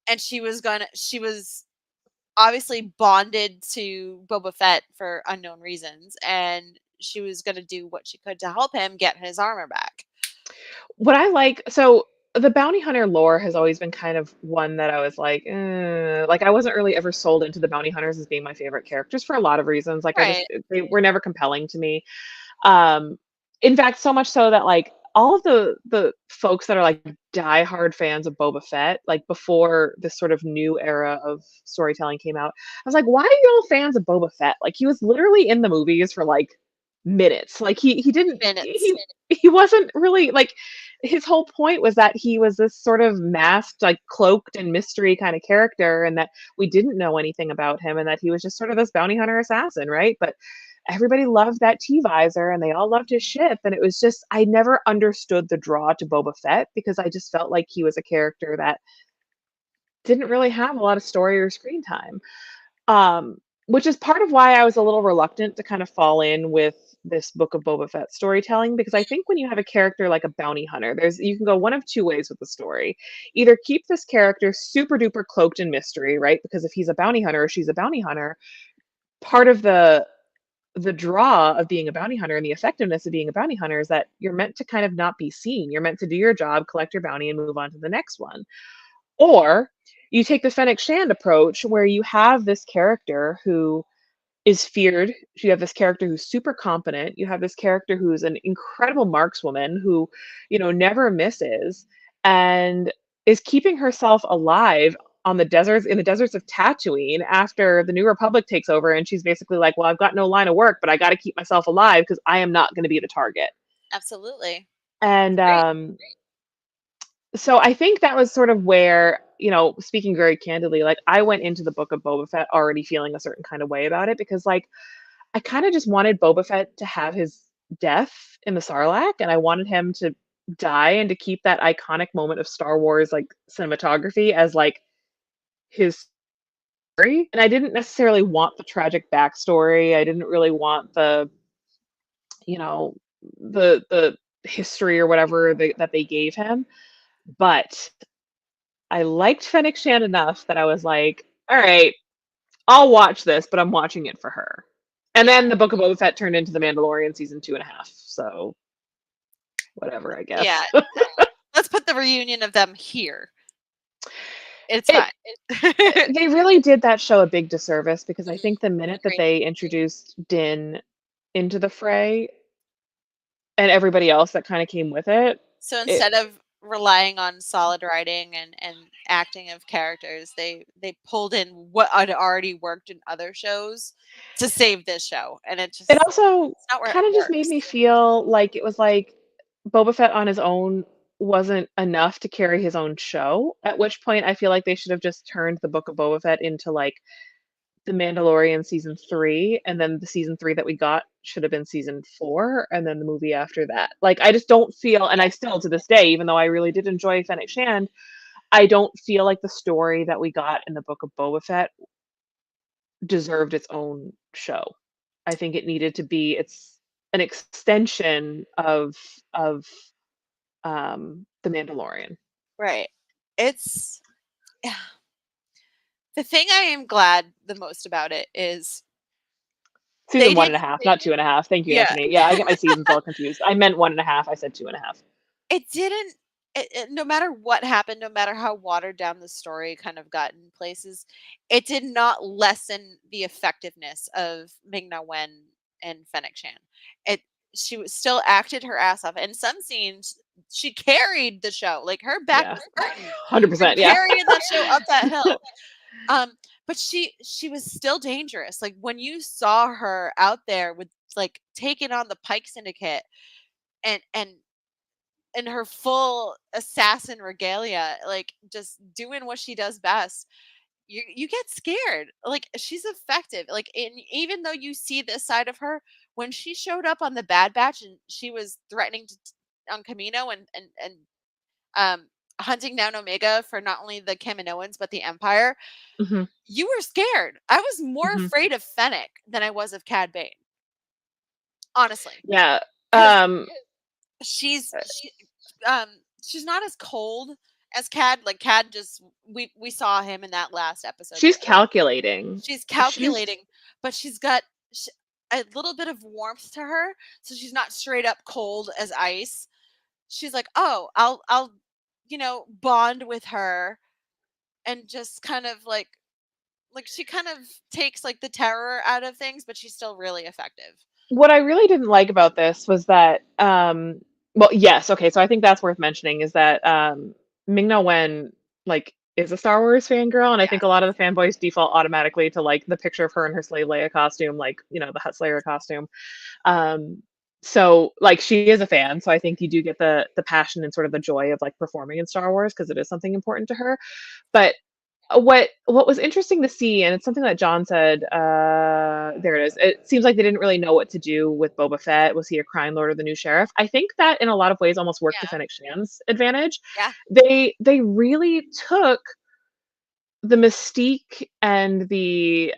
and she was obviously bonded to Boba Fett for unknown reasons, and she was gonna do what she could to help him get his armor back. what I like, so the bounty hunter lore has always been kind of one that I was like I wasn't really ever sold into the bounty hunters as being my favorite characters for a lot of reasons. Like Right. they were never compelling to me. Um, in fact, so much so that like all of the folks that are like diehard fans of Boba Fett, like before this sort of new era of storytelling came out, I was like, why are you all fans of Boba Fett? Like he was literally in the movies for like minutes. Like he didn't Minutes. he wasn't really like his whole point was that he was this sort of masked, like cloaked and mystery kind of character, and that we didn't know anything about him, and that he was just sort of this bounty hunter assassin, right? But everybody loved that T-visor and they all loved his ship. And it was just, I never understood the draw to Boba Fett because I just felt like he was a character that didn't really have a lot of story or screen time. Which is part of why I was a little reluctant to kind of fall in with this Book of Boba Fett storytelling, because I think when you have a character like a bounty hunter, you can go one of two ways with the story. Either keep this character super duper cloaked in mystery, right? Because if he's a bounty hunter or she's a bounty hunter, part of the draw of being a bounty hunter and the effectiveness of being a bounty hunter is that you're meant to kind of not be seen. You're meant to do your job, collect your bounty, and move on to the next one. Or you take the Fennec Shand approach where you have this character who is feared. You have this character who's super competent. You have this character who's an incredible markswoman who, never misses and is keeping herself alive on the deserts in the deserts of Tatooine after the New Republic takes over, and she's basically like, "Well, I've got no line of work, but I got to keep myself alive because I am not going to be the target." Absolutely. And Great. so I think that was sort of where, speaking very candidly, like I went into the Book of Boba Fett already feeling a certain kind of way about it because, like, I kind of just wanted Boba Fett to have his death in the Sarlacc, and I wanted him to die and to keep that iconic moment of Star Wars like cinematography as like his story. And I didn't necessarily want the tragic backstory. I didn't really want you know, the history or whatever that they gave him. But I liked Fennec Shand enough that I was like, all right, I'll watch this, but I'm watching it for her. And Yeah. then the Book of Boba Fett turned into The Mandalorian season 2.5. So whatever, I Yeah. guess. Let's put the reunion of them here. It's It, fine. they really did that show a big disservice because I Mhm. think the minute that Agreed. they introduced Din into the fray and everybody else that kind of came with it, So it instead of relying on solid writing and acting of characters, they pulled in what had already worked in other shows to save this show, and it also it's not where it kind of just made works. me feel like it was like Boba Fett on his own wasn't enough to carry his own show. At which point, I feel like they should have just turned the Book of Boba Fett into like The Mandalorian season 3, and then the season 3 that we got should have been season 4, and then the movie after that. Like, I just don't feel, and I still to this day, even though I really did enjoy Fennec Shand, I don't feel like the story that we got in the Book of Boba Fett deserved its own show. I think it needed to be it's an extension of The Mandalorian. Right. It's the thing I am glad the most about it is they Season one and didn't a half, not 2.5. Thank you, yeah. Anthony. Yeah, I get my seasons all confused. I meant 1.5. I said 2.5. It didn't no matter what happened, no matter how watered down the story kind of got in places, it did not lessen the effectiveness of Ming-Na Wen and Fennec Shan. It she was still acted her ass off. In some scenes, she carried the show. Like her back Yeah, was hurting 100%. from Yeah. carrying that show up that hill. But she was still dangerous. Like when you saw her out there with like taking on the Pike Syndicate and in her full assassin regalia, like just doing what she does best, you get scared. Like she's effective. Like even though you see this side of her, when she showed up on the Bad Batch and she was threatening on Kamino and hunting down Omega for not only the Kaminoans but the Empire, you were scared. I was more afraid of Fennec than I was of Cad Bane. Honestly. Yeah. She's not as cold as Cad. Like Cad just we saw him in that last episode. She's calculating. But she's got a little bit of warmth to her, so she's not straight up cold as ice. She's like, oh, I'll bond with her, and just kind of like she kind of takes like the terror out of things, but she's still really effective. What I really didn't like about this was that, well, yes, okay, so I think that's worth mentioning is that Ming-Na Wen like is a Star Wars fangirl, and I think a lot of the fanboys default automatically to like the picture of her in her Slave Leia costume, like the Hutt Slayer costume. So like she is a fan, so I think you do get the passion and sort of the joy of like performing in Star Wars because it is something important to her. But what was interesting to see, and it's something that John said, there it is. It seems like they didn't really know what to do with Boba Fett. Was he a crime lord or the new sheriff? I think that in a lot of ways almost worked to Fennec Shan's advantage. Yeah. They really took the mystique and the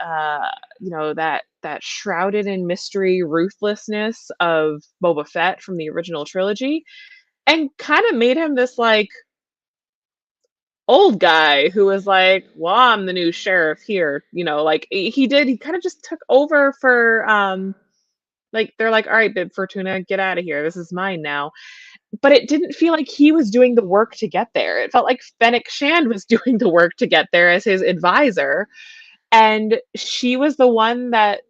that shrouded in mystery ruthlessness of Boba Fett from the original trilogy and kind of made him this like old guy who was like, well, I'm the new sheriff here, like he kind of just took over for like they're like, all right, Bib Fortuna, get out of here, this is mine now. But it didn't feel like he was doing the work to get there. It felt like Fennec Shand was doing the work to get there as his advisor, and she was the one that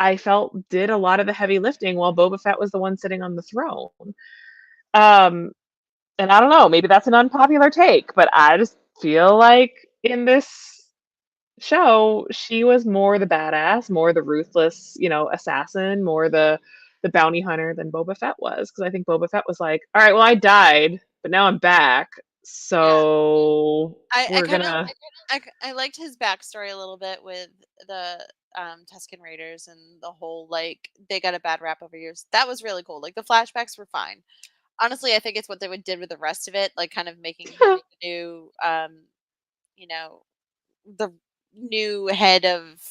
I felt did a lot of the heavy lifting while Boba Fett was the one sitting on the throne. And I don't know, maybe that's an unpopular take, but I just feel like in this show, she was more the badass, more the ruthless, assassin, more the bounty hunter than Boba Fett was. Because I think Boba Fett was like, all right, well, I died, but now I'm back. So we're gonna. I liked his backstory a little bit with the Tusken Raiders and the whole like they got a bad rap over years. That was really cool. Like the flashbacks were fine. Honestly, I think it's what they did with the rest of it, like kind of making him the new, the new head of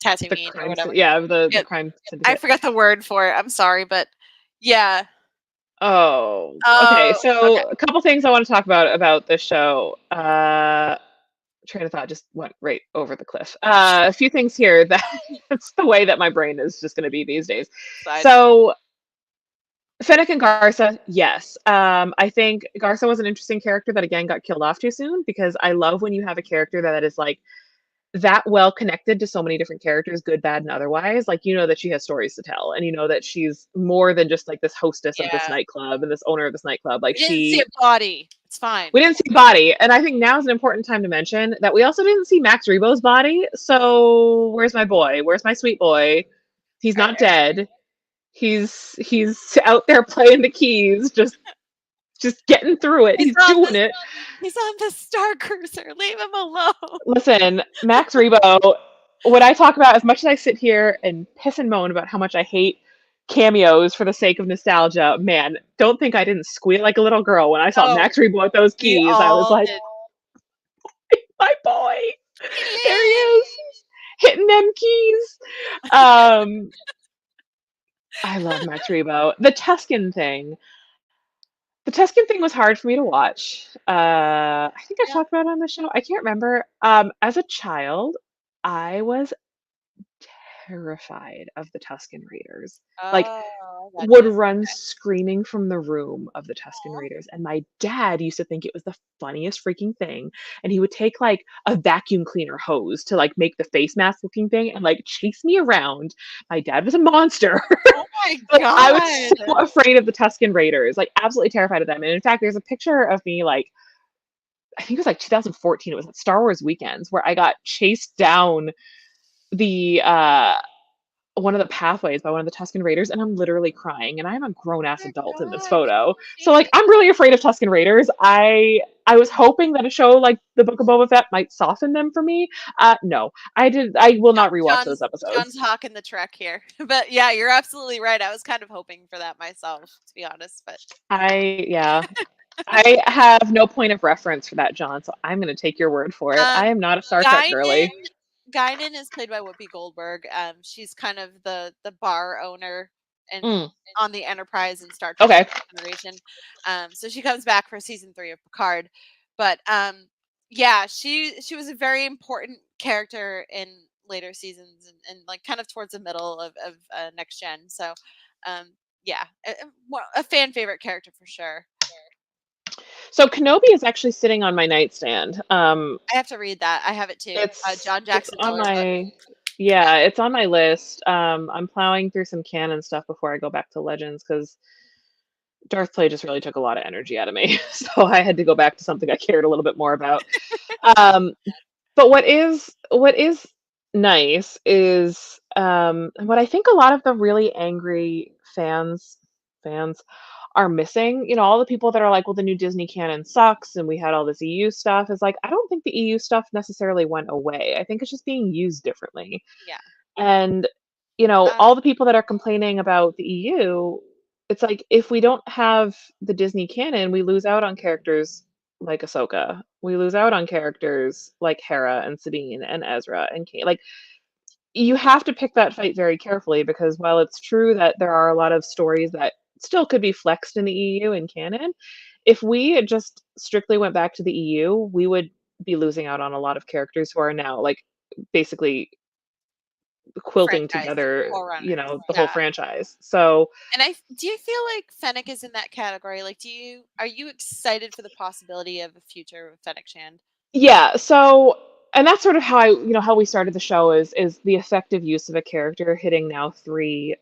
Tatooine or whatever. The crime syndicate. I forgot the word for it. I'm sorry, but yeah. Oh, okay. So a couple things I want to talk about this show. Train of thought just went right over the cliff. A few things here that's the way that my brain is just going to be these days. So Fennec and Garsa, yes. I think Garsa was an interesting character that again got killed off too soon, because I love when you have a character that is like that well connected to so many different characters, good, bad, and otherwise. Like, that she has stories to tell, and that she's more than just like this hostess of this nightclub and this owner of this nightclub. Like, we didn't see a body. It's fine. We didn't see a body, and I think now is an important time to mention that we also didn't see Max Rebo's body. So where's my boy? Where's my sweet boy? He's not dead. He's out there playing the keys, just getting through it. He's doing it. He's on the Star Cruiser. Leave him alone. Listen, Max Rebo, what I talk about, as much as I sit here and piss and moan about how much I hate cameos for the sake of nostalgia, man, don't think I didn't squeal like a little girl when I saw Max Rebo with those keys. I was like, my boy, there he is, hitting them keys. I love Max Rebo. The Tusken thing was hard for me to watch. I think I talked about it on the show. I can't remember. As a child, I was terrified of the Tusken Raiders. Would run screaming from the room of the Tusken Raiders. And my dad used to think it was the funniest freaking thing. And he would take like a vacuum cleaner hose to like make the face mask looking thing and like chase me around. My dad was a monster. Oh my God. I was so afraid of the Tusken Raiders, like absolutely terrified of them. And in fact, there's a picture of me like, I think it was like 2014. It was at Star Wars Weekends where I got chased down the one of the pathways by one of the Tusken Raiders, and I'm literally crying, and I'm a grown ass Oh adult in my this gosh, photo. So like, Jamie. I'm really afraid of Tusken Raiders. I was hoping that a show like the Book of Boba Fett might soften them for me. No, I will not rewatch those John's episodes. hawking the trek here. But yeah, you're absolutely right. I was kind of hoping for that myself, to be honest. But Yeah. I have no point of reference for that, John, so I'm going to take your word for it. um, I am not a Star Trek Guinan girly. Guinan is played by Whoopi Goldberg. She's kind of the bar owner and Mm, on the Enterprise in Star Trek: The okay. Next Generation. So she comes back for season 3 of Picard. But yeah, she was a very important character in later seasons and like kind of towards the middle of Next Gen. So um, yeah, a fan favorite character for sure. So Kenobi is actually sitting on my nightstand. I have to read that. I have it too. John It's Jackson on Miller's book. my yeah, it's on my list. I'm plowing through some canon stuff before I go back to Legends because Darth Play just really took a lot of energy out of me. So I had to go back to something I cared a little bit more about. Um, but what is nice is what I think a lot of the really angry fans are missing. All the people that are like, well, the new Disney canon sucks, and we had all this EU stuff. Is like, I don't think the EU stuff necessarily went away. I think it's just being used differently. Yeah. And Um, all the people that are complaining about the EU, it's like if we don't have the Disney canon, we lose out on characters like Ahsoka. We lose out on characters like Hera and Sabine and Ezra and Kate. Like, you have to pick that fight very carefully because while it's true that there are a lot of stories that still could be flexed in the EU and canon, if we had just strictly went back to the EU, we would be losing out on a lot of characters who are now like basically quilting Franchise together, forerunners. the whole Yeah. franchise. So, And do you feel like Fennec is in that category? Like, are you excited for the possibility of a future with Fennec Shand? yeah, so and that's sort of how how we started the show is the effective use of a character hitting now three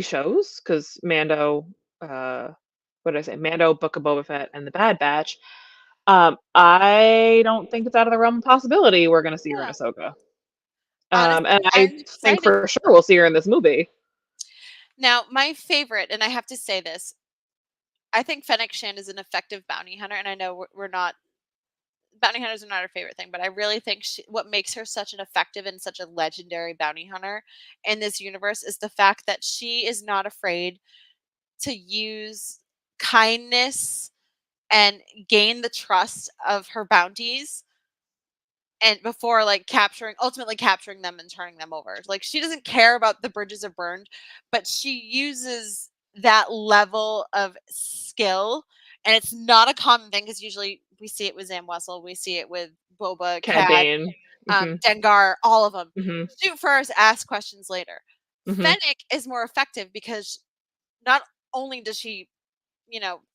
shows because Mando, what did I say? Mando, Book of Boba Fett, and The Bad Batch. I don't think it's out of the realm of possibility we're going to see her in Yeah. Ahsoka. And Honestly, I I'm think excited. for sure we'll see her in this movie. Now, my favorite, and I have to say this, I think Fennec Shand is an effective bounty hunter, and I know we're not bounty hunters are not our favorite thing, but I really think what makes her such an effective and such a legendary bounty hunter in this universe is the fact that she is not afraid to use kindness and gain the trust of her bounties and before like ultimately capturing them and turning them over. Like she doesn't care about the bridges are burned, but she uses that level of skill. And it's not a common thing because usually we see it with Zam Wessel, we see it with Boba, Cad Cad, Bane. Hmm. Dengar, all of them. Hmm. Shoot first, ask questions later. Hmm. Fennec is more effective because not only does she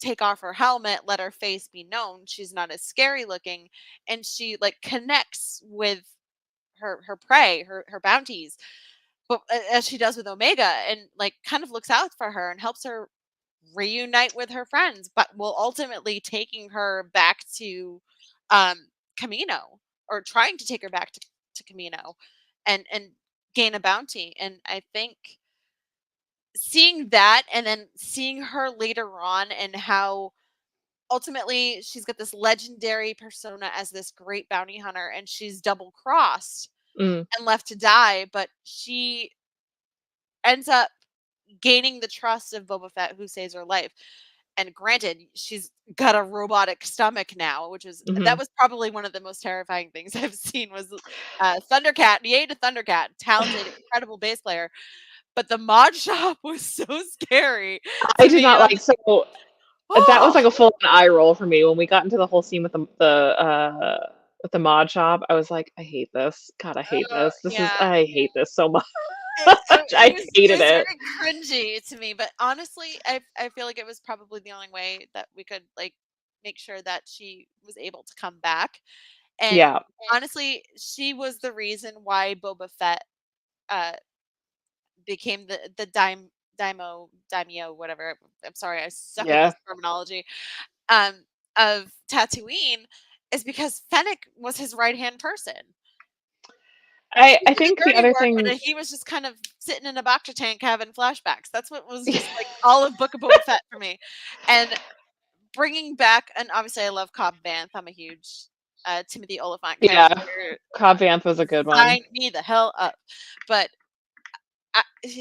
take off her helmet, let her face be known. She's not as scary looking, and she like connects with her prey, her bounties, but as she does with Omega, and like kind of looks out for her and helps her reunite with her friends, but will ultimately taking her back to um Camino or trying to take her back to Camino and gain a bounty. And I think seeing that and then seeing her later on and how ultimately she's got this legendary persona as this great bounty hunter and she's double crossed Mm. and left to die, but she ends up gaining the trust of Boba Fett who saves her life. And granted, she's got a robotic stomach now, which is Hmm. that was probably one of the most terrifying things I've seen was Thundercat. Yay to Thundercat, talented, incredible bass player. But the mod shop was so scary I to did me. not And I'm like like, so that was oh, like a full eye roll for me when we got into the whole scene with the mod shop. I was like, I hate this. God, I hate this. yeah. I hate this so much. It I was hated it. very cringy to me, but honestly, I feel like it was probably the only way that we could like make sure that she was able to come back. And Yeah. honestly, she was the reason why Boba Fett uh became the daimyo, whatever. I'm sorry, I suck at Yeah. this terminology. Um of Tatooine is because Fennec was his right hand person. I He did think the the dirty other work, thing, but he was just kind of sitting in a Bacta tank having flashbacks. That's what was just like all of Book of Boba Fett for me. And bringing back, and obviously I love Cobb Vanth. I'm a huge Timothy Oliphant yeah, character. Cobb Vanth was a good one. Sign me the hell up. But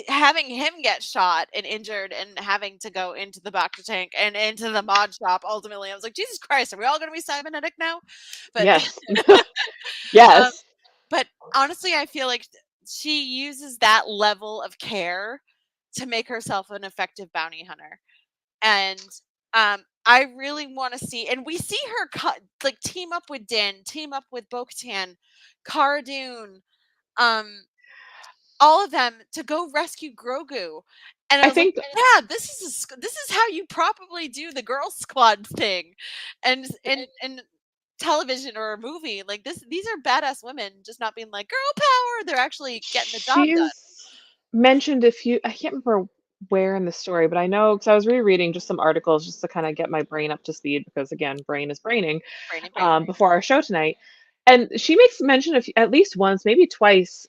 having him get shot and injured and having to go into the Bacta tank and into the mod shop, ultimately, I was like, Jesus Christ, are we all going to be cybernetic now? But Yes. um, Yes. but honestly, I feel like she uses that level of care to make herself an effective bounty hunter. And I really want to see, and we see her like team up with Din, team up with Bo-Katan, Cara Dune, all of them to go rescue Grogu. And I I was like, think yeah, this is how you probably do the Girl Squad thing, and in television or a movie like this. These are badass women, just not being like girl power. They're actually getting the job done. she's mentioned a few, I can't remember where in the story, but I know because I was rereading just some articles just to kind of get my brain up to speed because again, brain is braining Brainy. before our show tonight. And she makes mention of at least once, maybe twice,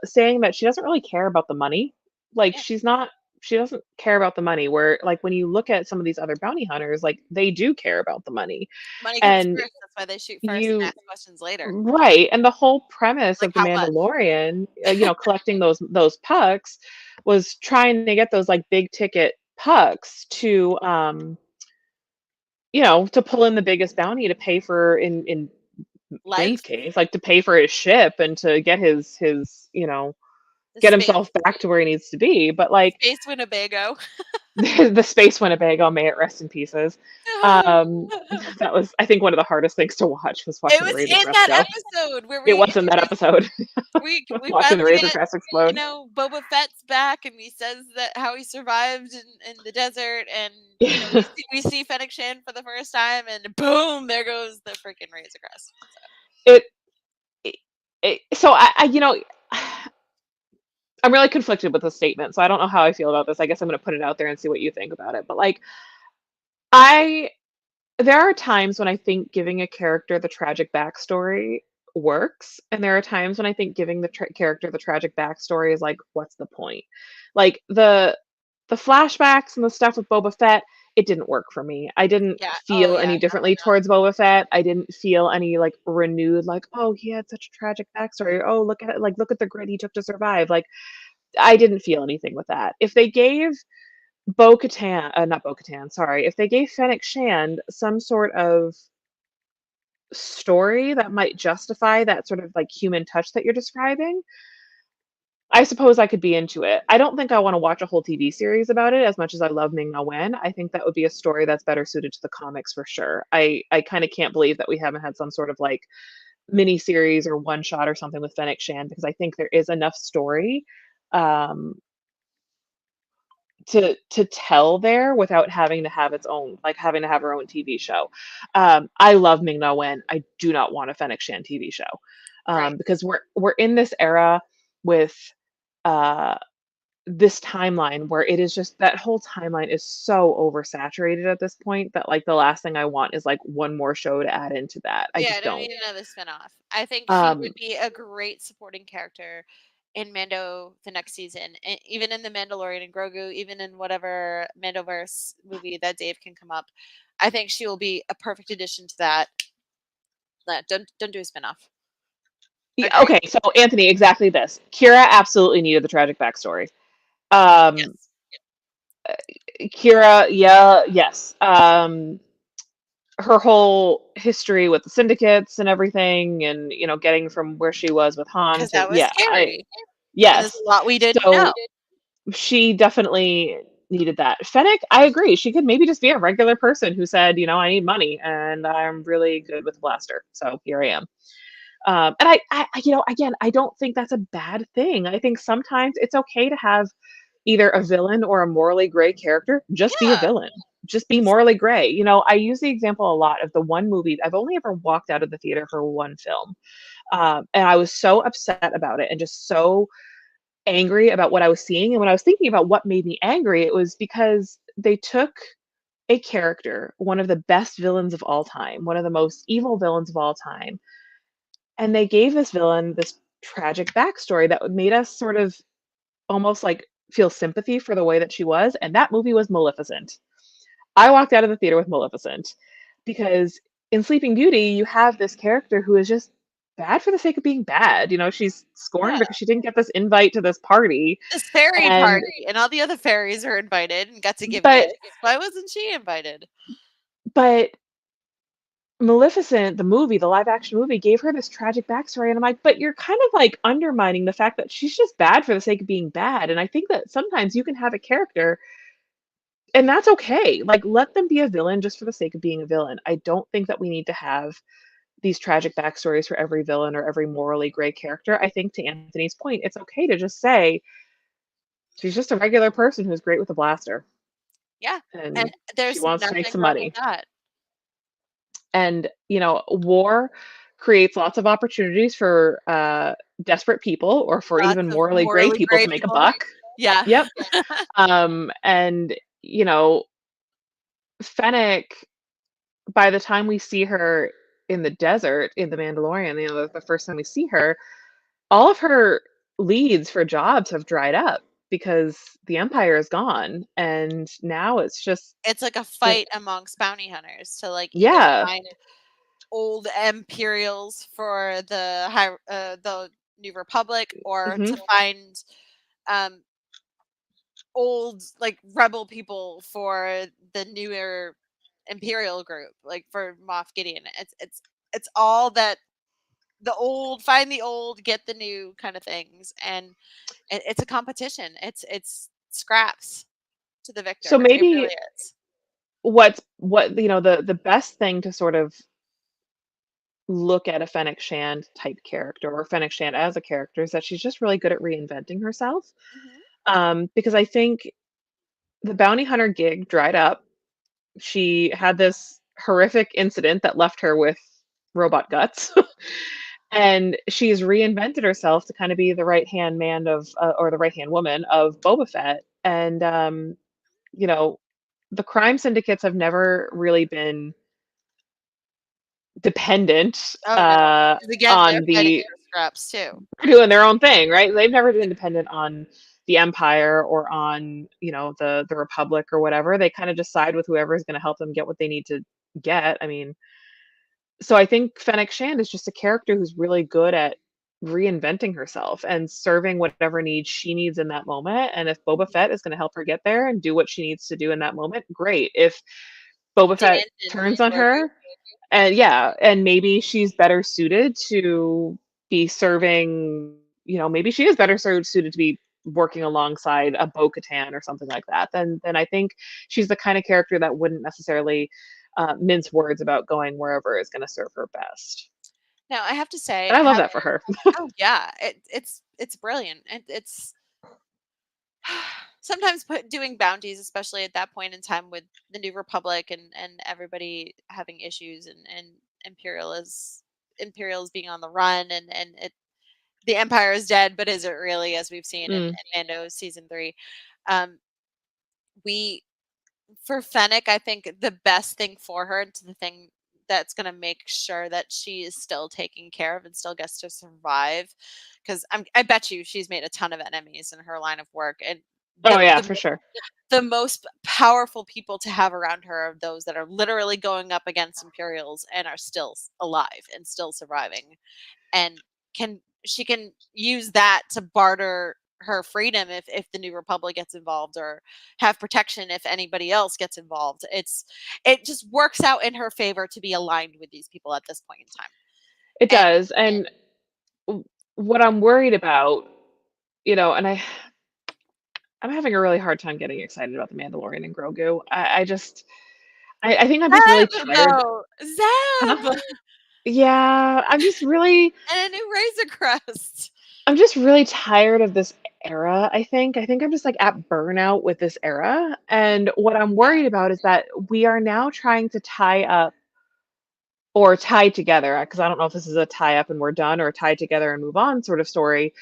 saying that she doesn't really care about the money. Like Yeah, she doesn't care about the money. Where like when you look at some of these other bounty hunters, like they do care about the money. money comes And first. That's why they shoot first and you ask questions later. right, and the whole premise Like of the how much? Mandalorian, collecting those pucks was trying to get those like big ticket pucks to pull in the biggest bounty to pay for in Din's Life, case, like to pay for his ship and to get the get space, himself back to where he needs to be. But like space Winnebago. the space Winnebago, may it rest in pieces. Um, that was, I think, one of the hardest things to watch was It watching the was Razor in Crest that go. episode where It was in that episode, we watching the finally Razor get, Crest explode. Boba Fett's back and he says that how he survived in the desert, and we see Fennec Shan for the first time, and boom, there goes the freaking Razor Crest. it, so I'm really conflicted with the statement, so I don't know how I feel about this. I guess I'm going to put it out there and see what you think about it. But like, I there are times when I think giving a character the tragic backstory works, and there are times when I think giving the character the tragic backstory is like, what's the point? Like the flashbacks and the stuff with Boba Fett, it didn't work for me. I didn't Yeah. Oh feel yeah. any differently towards Boba Fett. I didn't feel any like renewed, like, oh, he had such a tragic backstory. Oh, look at it, like look at the grit he took to survive. Like I didn't feel anything with that. If they gave not Bo Katan, sorry, if they gave Fennec Shand some sort of story that might justify that sort of like human touch that you're describing, I suppose I could be into it. I don't think I want to watch a whole TV series about it as much as I love Ming Na Wen. I think that would be a story that's better suited to the comics for sure. I kind of can't believe that we haven't had some sort of like mini series or one shot or something with Fennec Shand because I think there is enough story um, to tell there without having to have its own, like having to have her own TV show. I love Ming Na Wen. I do not want a Fennec Shand TV show Right. because we're in this era with uh, this timeline where it is just that whole timeline is so oversaturated at this point that like the last thing I want is like one more show to add into that. I Yeah, I just don't don't. need another spinoff. I think she would Um, be a great supporting character in Mando the next season, even in the Mandalorian and Grogu, even in whatever Mandoverse movie that Dave can come up. I think she will be a perfect addition to that. Don't do a spinoff. yeah, Agree. okay, so Anthony, exactly this. Kira absolutely needed the tragic backstory. Um, Yes. Kira, yeah, yes. Her whole history with the syndicates and everything, and getting from where she was with Han Because to that was scary. And there's yes. a lot we didn't know. So she definitely needed that. Fennec, I agree. She could maybe just be a regular person who said, I need money and I'm really good with blaster, so here I am. And again, I don't think that's a bad thing. I think sometimes it's okay to have either a villain or a morally gray character. Just be a Yeah. villain. Just be morally gray. I use the example a lot of the one movie. I've only ever walked out of the theater for one film. And I was so upset about it and just so angry about what I was seeing. And when I was thinking about what made me angry, it was because they took a character, one of the best villains of all time, one of the most evil villains of all time, and they gave this villain this tragic backstory that made us sort of almost like feel sympathy for the way that she was, and that movie was Maleficent. I walked out of the theater with Maleficent because in Sleeping Beauty, you have this character who is just bad for the sake of being bad. She's scorned Yeah. because she didn't get this invite to this party. This fairy And party, and all the other fairies are invited and got to give but gifts. Why wasn't she invited? but Maleficent, the movie, the live action movie, gave her this tragic backstory. And I'm like, but you're kind of like undermining the fact that she's just bad for the sake of being bad. And I think that sometimes you can have a character and that's okay. Like, let them be a villain just for the sake of being a villain. I don't think that we need to have these tragic backstories for every villain or every morally gray character. I think to Anthony's point, it's okay to just say she's just a regular person who's great with a blaster Yeah, and and she there's wants to make nothing some wrong with money. that. And, war creates lots of opportunities for desperate people or for Lots even of morally gray morally people gray to make a people. buck. Yeah. Yep. And, Fennec, by the time we see her in the desert in The Mandalorian, the first time we see her, all of her leads for jobs have dried up because the Empire is gone. And now it's just, It's like a the, fight amongst bounty hunters to, like, either yeah. find old Imperials for the New Republic or Hmm. to find, um, old, like, rebel people for the newer Imperial group, like, for Moff Gideon. It's all that the old find the old, get the new kind of things, and it's a competition. It's scraps to the So victor. It maybe really is. the best thing to sort of look at a Fennec Shand type character or Fennec Shand as a character is that she's just really good at reinventing herself. Mhm. Because I think the bounty hunter gig dried up. She had this horrific incident that left her with robot guts. And she's reinvented herself to kind of be the right hand man or the right hand woman of Boba Fett. And, you know, the crime syndicates have never really been dependent Oh, no. 'Cause again, they're on fighting the for scraps too. doing their own thing, right? They've never been dependent on the Empire or on, the Republic or whatever. They kind of just side with whoever is going to help them get what they need to get. I mean, so I think Fennec Shand is just a character who's really good at reinventing herself and serving whatever needs she needs in that moment. And if Boba Fett is going to help her get there and do what she needs to do in that moment, great. If Boba Fett Din and turns on Grogu. her, and yeah, and maybe she's better suited to be serving, maybe she is better suited to be working alongside a Bo-Katan or something like that. Then I think she's the kind of character that wouldn't necessarily mince words about going wherever is going to serve her best. Now, I have to say, And I love that for her. oh, yeah, it's brilliant, and it's sometimes doing bounties, especially at that point in time with the New Republic and everybody having issues and Imperials being on the run and the Empire is dead, but is it really? As we've seen in Mm. Mando season 3, um, we for Fennec, I think the best thing for her and the thing that's going to make sure that she is still taken care of and still gets to survive, because I bet you she's made a ton of enemies in her line of work, and Oh yeah, for sure. the most powerful people to have around her are those that are literally going up against Imperials and are still alive and still surviving, and she can use that to barter her freedom if the New Republic gets involved, or have protection if anybody else gets involved. It just works out in her favor to be aligned with these people at this point in time. It And does. And what I'm worried about, and I'm having a really hard time getting excited about the Mandalorian and Grogu. I think I'm just really Zeb, tired. though, Huh? Zeb, Yeah, and a new Razor Crest. I'm just really tired of this era, I think. I think I'm just like at burnout with this era. And what I'm Yeah, worried about is that we are now trying to tie up or tie together, because I don't know if this is a tie up and we're done or a tie together and move on sort of story.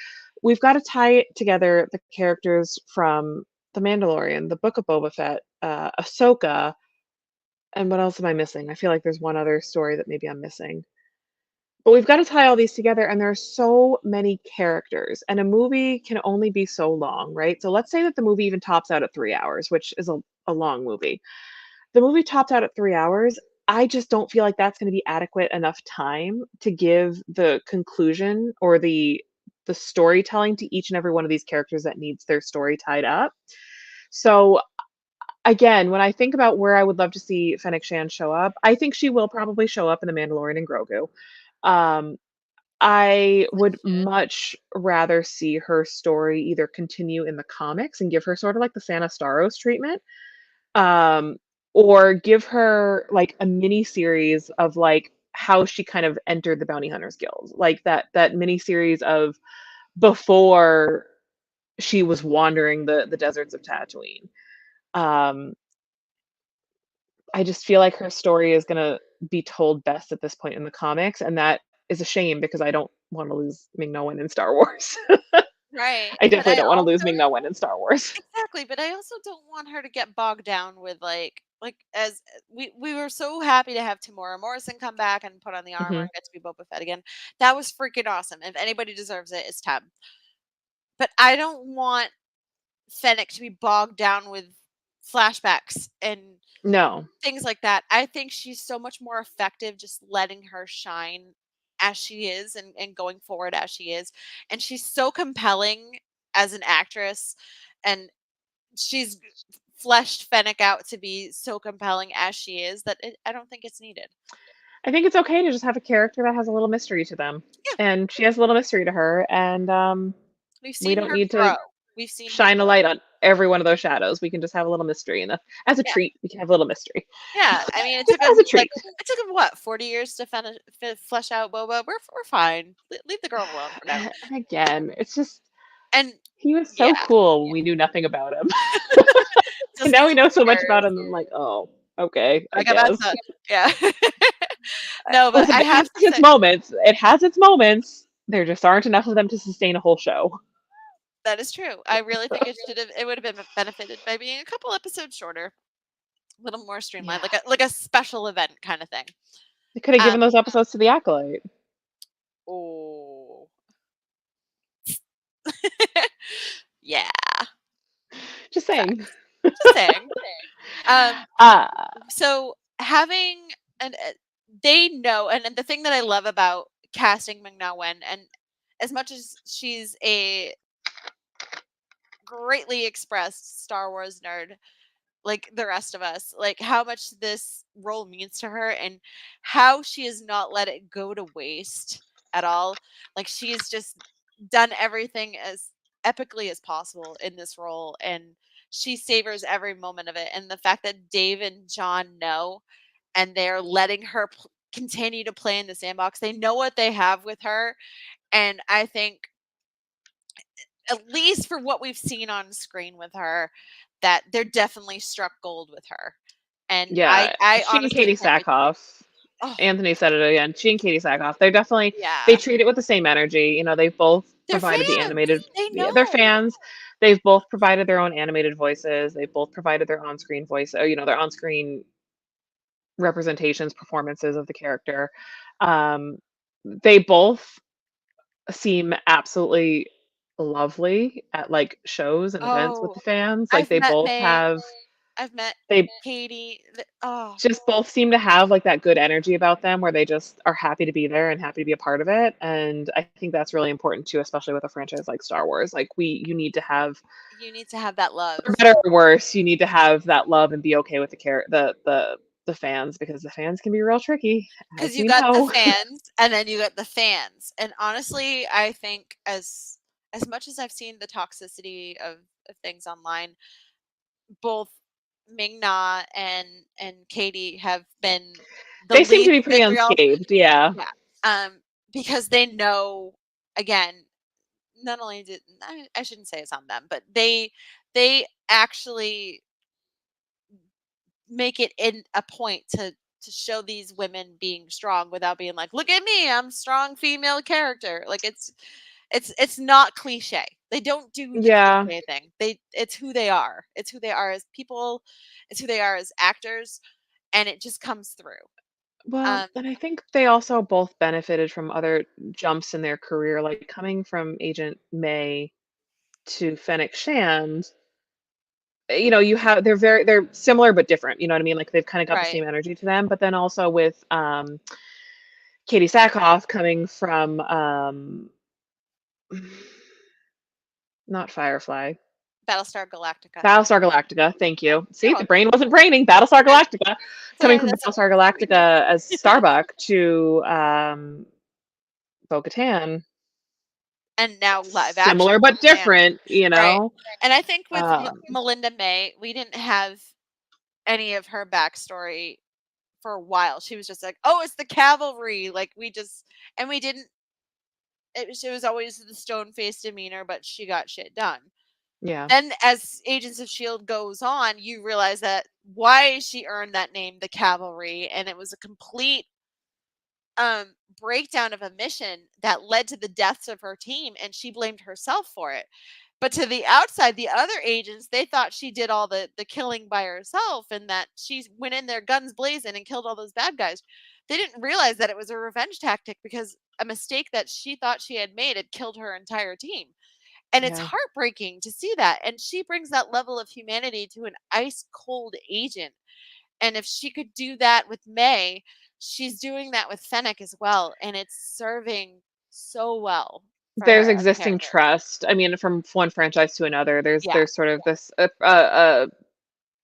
We've got to tie together the characters from The Mandalorian, The Book of Boba Fett, Ahsoka, and what else am I missing? I feel like there's one other story that maybe I'm missing. But we've got to tie all these together, and there are so many characters, and a movie can only be so long, right? So let's say that the movie even tops out at 3 hours, which is a long movie. The movie topped out at 3 hours. I just don't feel like that's going to be adequate enough time to give the conclusion or the storytelling to each and every one of these characters that needs their story tied up. So again, when I think about where I would love to see Fennec Shan show up, I think she will probably show up in The Mandalorian and Grogu. Um, I would much rather see her story either continue in the comics and give her sort of like the Sana Starros treatment, um, or give her like a mini series of like how she kind of entered the Bounty Hunters Guild, like that mini series of before she was wandering the deserts of Tatooine. Um, I just feel like her story is gonna be told best at this point in the comics, and that is a shame because I don't want to lose Ming Na Wen in Star Wars. Right. I But definitely I don't want to lose also Ming Na Wen in Star Wars. exactly, but I also don't want her to get bogged down with like as we were so happy to have Tamora Morrison come back and put on the armor Hmm. and get to be Boba Fett again. That was freaking awesome. If anybody deserves it, it's Tab. But I don't want Fennec to be bogged down with flashbacks and No, things like that. I think she's so much more effective just letting her shine as she is and going forward as she is. And she's so compelling as an actress, and she's fleshed Fennec out to be so compelling as she is that I don't think it's needed. I think it's okay to just have a character that has a little mystery to them, Yeah, and she has a little mystery to her, and we've we seen don't her need grow. to We've seen her shine a grow. light on every one of those shadows. We can just have a little mystery, and as a Yeah, treat, we can have a little mystery. yeah. I mean, it Just took as a him treat. it took him what 40 years to flesh out Boba. We're fine. Leave the girl alone for now. And again, it's just And he was so yeah, cool when we knew nothing about him. And just now these we know so much about years. him. I'm like, oh, okay, I I got bad guess. son. Yeah. No, but Listen, I it has have to its say moments. It has its moments. There just aren't enough of them to sustain a whole show. that is true. I really think it would have been benefited by being a couple episodes shorter, a little more streamlined, Yeah. like a special event kind of thing. They could have Um, given those episodes to the Acolyte. oh. Yeah, Just saying. facts. Just saying. Um, Uh, so having and they know, and the thing that I love about casting Ming-Na Wen, and as much as she's a greatly expressed Star Wars nerd, like the rest of us, like how much this role means to her and how she has not let it go to waste at all. Like she's just done everything as epically as possible in this role, and she savors every moment of it. And the fact that Dave and John know and they're letting her continue to play in the sandbox, they know what they have with her. And I think at least for what we've seen on screen with her, that they're definitely struck gold with her. And yeah, I she and honestly Katie can't wait to see. Sackhoff. Oh, Anthony said it again. She and Katie Sackhoff. They're definitely they yeah. treat it with the same energy. They've both They're provided the fans. animated. They Yeah, they're know. fans. They've both provided their own animated voices. They've both provided their on-screen voice. Their on-screen representations, performances of the character. Um, they both seem absolutely lovely at like shows and events with Oh, the fans. Like I've they met both May. have I've met they Katie. Oh, just both seem to have like that good energy about them where they just are happy to be there and happy to be a part of it. And I think that's really important too, especially with a franchise like Star Wars. Like you need to have, you need to have that love. for better or worse, you need to have that love and be okay with the fans, because the fans can be real tricky, Because as you we got the know. fans and then you got the fans. And honestly, I think as much as I've seen the toxicity of things online, both Ming Na and Katie have been the They seem to least be pretty vitriol. unscathed. Yeah. Yeah. Because they know, again, not only did I shouldn't say it's on them, but they actually make it in a point to show these women being strong without being like, look at me, I'm strong female character. Like it's not cliche. They don't do the Yeah. cliche thing. It's who they are. It's who they are as people. It's who they are as actors, and it just comes through. Well, and I think they also both benefited from other jumps in their career, like coming from Agent May to Fennec Shand. They're similar but different. You know what I mean? Like they've kind of got the Right. same energy to them. But then also with Katie Sackhoff coming from not Firefly. Battlestar Galactica. Battlestar Galactica, thank you. See, You're the welcome. brain wasn't braining. Battlestar Galactica, coming from That's Battlestar Galactica as Starbuck to Bo-Katan. And now live action. Similar but Yeah. different, Right. And I think with Um, Melinda May, we didn't have any of her backstory for a while. She was just like, oh, it's the cavalry. Like we didn't, it was always the stone faced demeanor, but she got shit done. yeah. Then as Agents of S.H.I.E.L.D. goes on, you realize that why she earned that name, the cavalry, and it was a complete breakdown of a mission that led to the deaths of her team, and she blamed herself for it. But to the outside, the other agents, they thought she did all the killing by herself and that she went in there guns blazing and killed all those bad guys. They didn't realize that it was a revenge tactic because a mistake that she thought she had made had killed her entire team. And it's Yeah. heartbreaking to see that. And she brings that level of humanity to an ice cold agent. And if she could do that with May, she's doing that with Fennec as well. And it's serving so well for There's her as a existing character. trust. I mean, from one franchise to another, there's Yeah. there's sort of this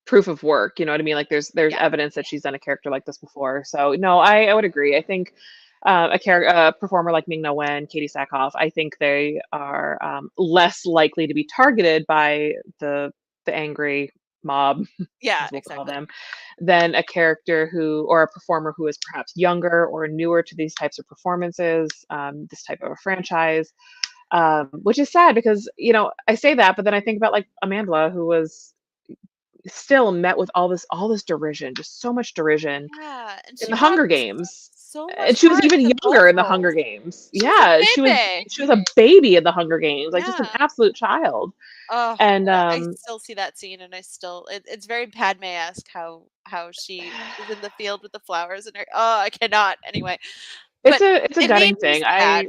proof of work. You know what I mean? Like there's Yeah. evidence that she's done a character like this before. So no, I would agree. I think a performer like Ming Na Wen, Katie Sackhoff, I think they are less likely to be targeted by the angry mob, Yeah, as we'll call exactly. them, than a character who or a performer who is perhaps younger or newer to these types of performances, this type of a franchise. Which is sad because I say that, but then I think about like Amandla, who was still met with all this derision, just so much derision Yeah, and in she the brought Hunger Games. so much And she was heart even to both younger in the Hunger roles. Games. She was a Yeah, baby. she was a baby in the Hunger Games, like just an Yeah. absolute child. Oh, And I still see that scene, and it's very Padme-esque how she is in the field with the flowers, and I cannot anyway. But it's a it made gutting me thing. sad.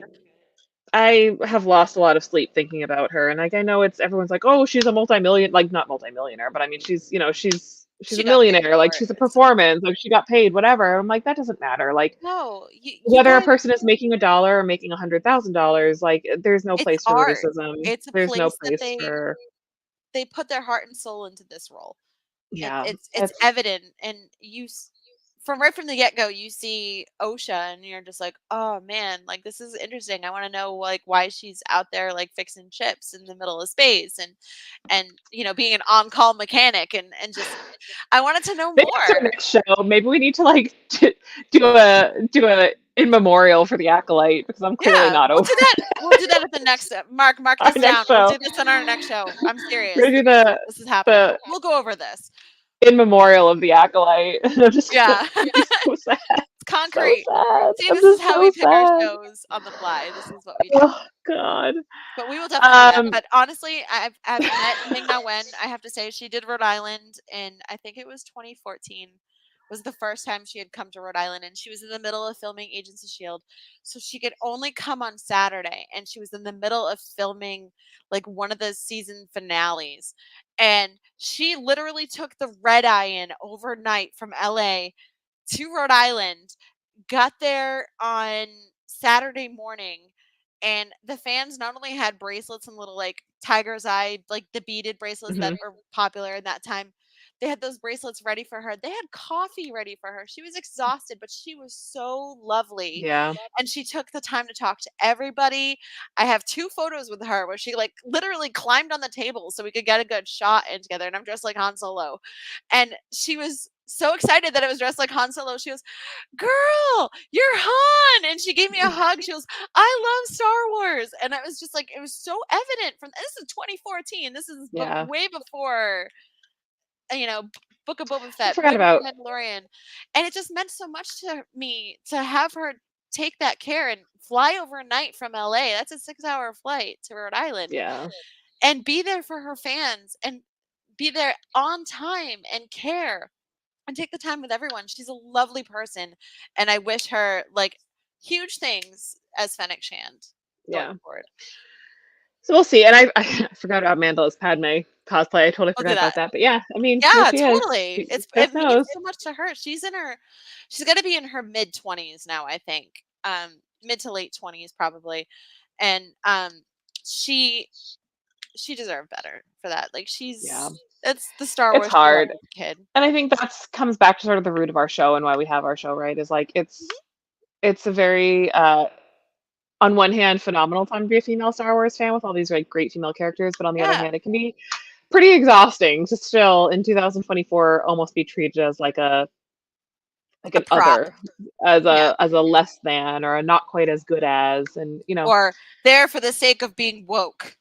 I have lost a lot of sleep thinking about her, and like I know it's everyone's like, oh, she's a multi-million, like not multi-millionaire, but I mean she's She a got paid millionaire, like for it. she's a performance, like she got paid, whatever. I'm like that doesn't matter. Like No, you whether a guys, person is making $1 or making $100,000, like there's no it's place for art. criticism. It's a There's no place that place for they put their heart and soul into this role. yeah. It's evident, and from right from the get-go, you see Osha, and you're just like, "Oh, man, like, this is interesting. I wanna know, like, why she's out there, like, fixing chips in the middle of space and being an on-call mechanic and just I wanted to know Maybe that's our more." next show. Maybe we need to like do a in memorial for the acolyte because I'm clearly Yeah, not over we'll do that at the next mark our this down. next We'll show. do this on our next show. I'm We're serious. gonna do the This is happening. the We'll go over this. in memorial of the acolyte. I'm just gonna Yeah. be so sad. It's So concrete. sad. See, I'm this is just how so we pick our sad. shows on the fly. This is what we do. Oh God. But we will definitely do that. Um But honestly, I've met Ming Na Wen. I have to say, she did Rhode Island in I think it was 2014 was the first time she had come to Rhode Island, and she was in the middle of filming Agents of Shield, so she could only come on Saturday, and she was in the middle of filming like one of the season finales, and she literally took the red eye in overnight from LA to Rhode Island, got there on Saturday morning, and the fans not only had bracelets and little like tiger's eye, like the beaded bracelets that mhm. were popular in that time. They had those bracelets ready for her. They had coffee ready for her. She was exhausted, but she was so lovely. Yeah. And she took the time to talk to everybody. I have two photos with her where she like literally climbed on the table so we could get a good shot in together. And I'm dressed like Han Solo. And she was so excited that it was dressed like Han Solo. She goes, "Girl, you're Han!" And she gave me a hug. She goes, "I love Star Wars." And it was just like, it was so evident from this is 2014. This is Yeah. way before, you know, Book of Boba I Fett, forgot way before about Mandalorian. And it just meant so much to me to have her take that care and fly overnight from LA. That's a 6-hour flight to Rhode Island yeah. and be there for her fans and be there on time and care. and take the time with everyone. She's a lovely person, and I wish her like huge things as Fennec Shand going Yeah. forward. So we'll see. And I forgot about Mandela's Padme cosplay. I totally I'll do forgot about that. that. But yeah, I mean, here Yeah, she is. totally. Just It means knows. so much to her. She's going to be in her mid-20s now, I think. Mid to late 20s probably. And she deserved better for that. Like Yeah. it's the Star It's Wars she loved hard. as a kid. And I think that's comes back to sort of the root of our show and why we have our show, right? Is like it's a very on one hand phenomenal time to be a female Star Wars fan with all these like great female characters, but on the other Yeah, hand, it can be pretty exhausting to still in 2024 almost be treated as like a an prop. other, as Yeah. a less than or a not quite as good as, and Or there for the sake of being woke.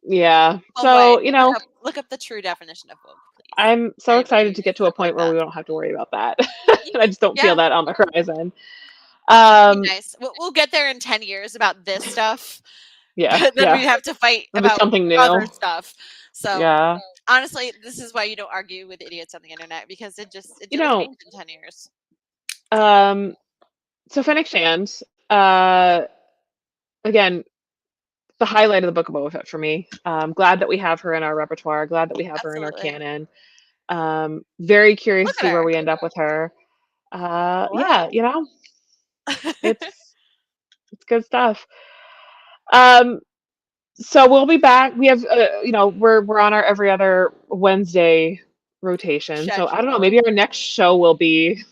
yeah. Oh So wait, look up the true definition of woke, please. I'm so excited to get to a Stuff like point where that. we don't have to worry about that. Yeah, I just don't feel yeah, that on the horizon. be nice. We'll get there in 10 years about this stuff, Yeah, but then yeah. we have to fight It'll be about something new. other stuff. So Yeah. honestly, this is why you don't argue with idiots on the internet, because it You will know, change in 10 years. so Fennec Shand, again, the highlight of the Book of Boba Fett for me. Glad that we have her in our repertoire. Glad that we have her in our Absolutely. canon. Very curious Look to see at where her. we end up with her. Yeah, Hello. it's good stuff. So we'll be back. We have, we're on our every other Wednesday rotation. So I don't know. Schedule. Maybe our next show will be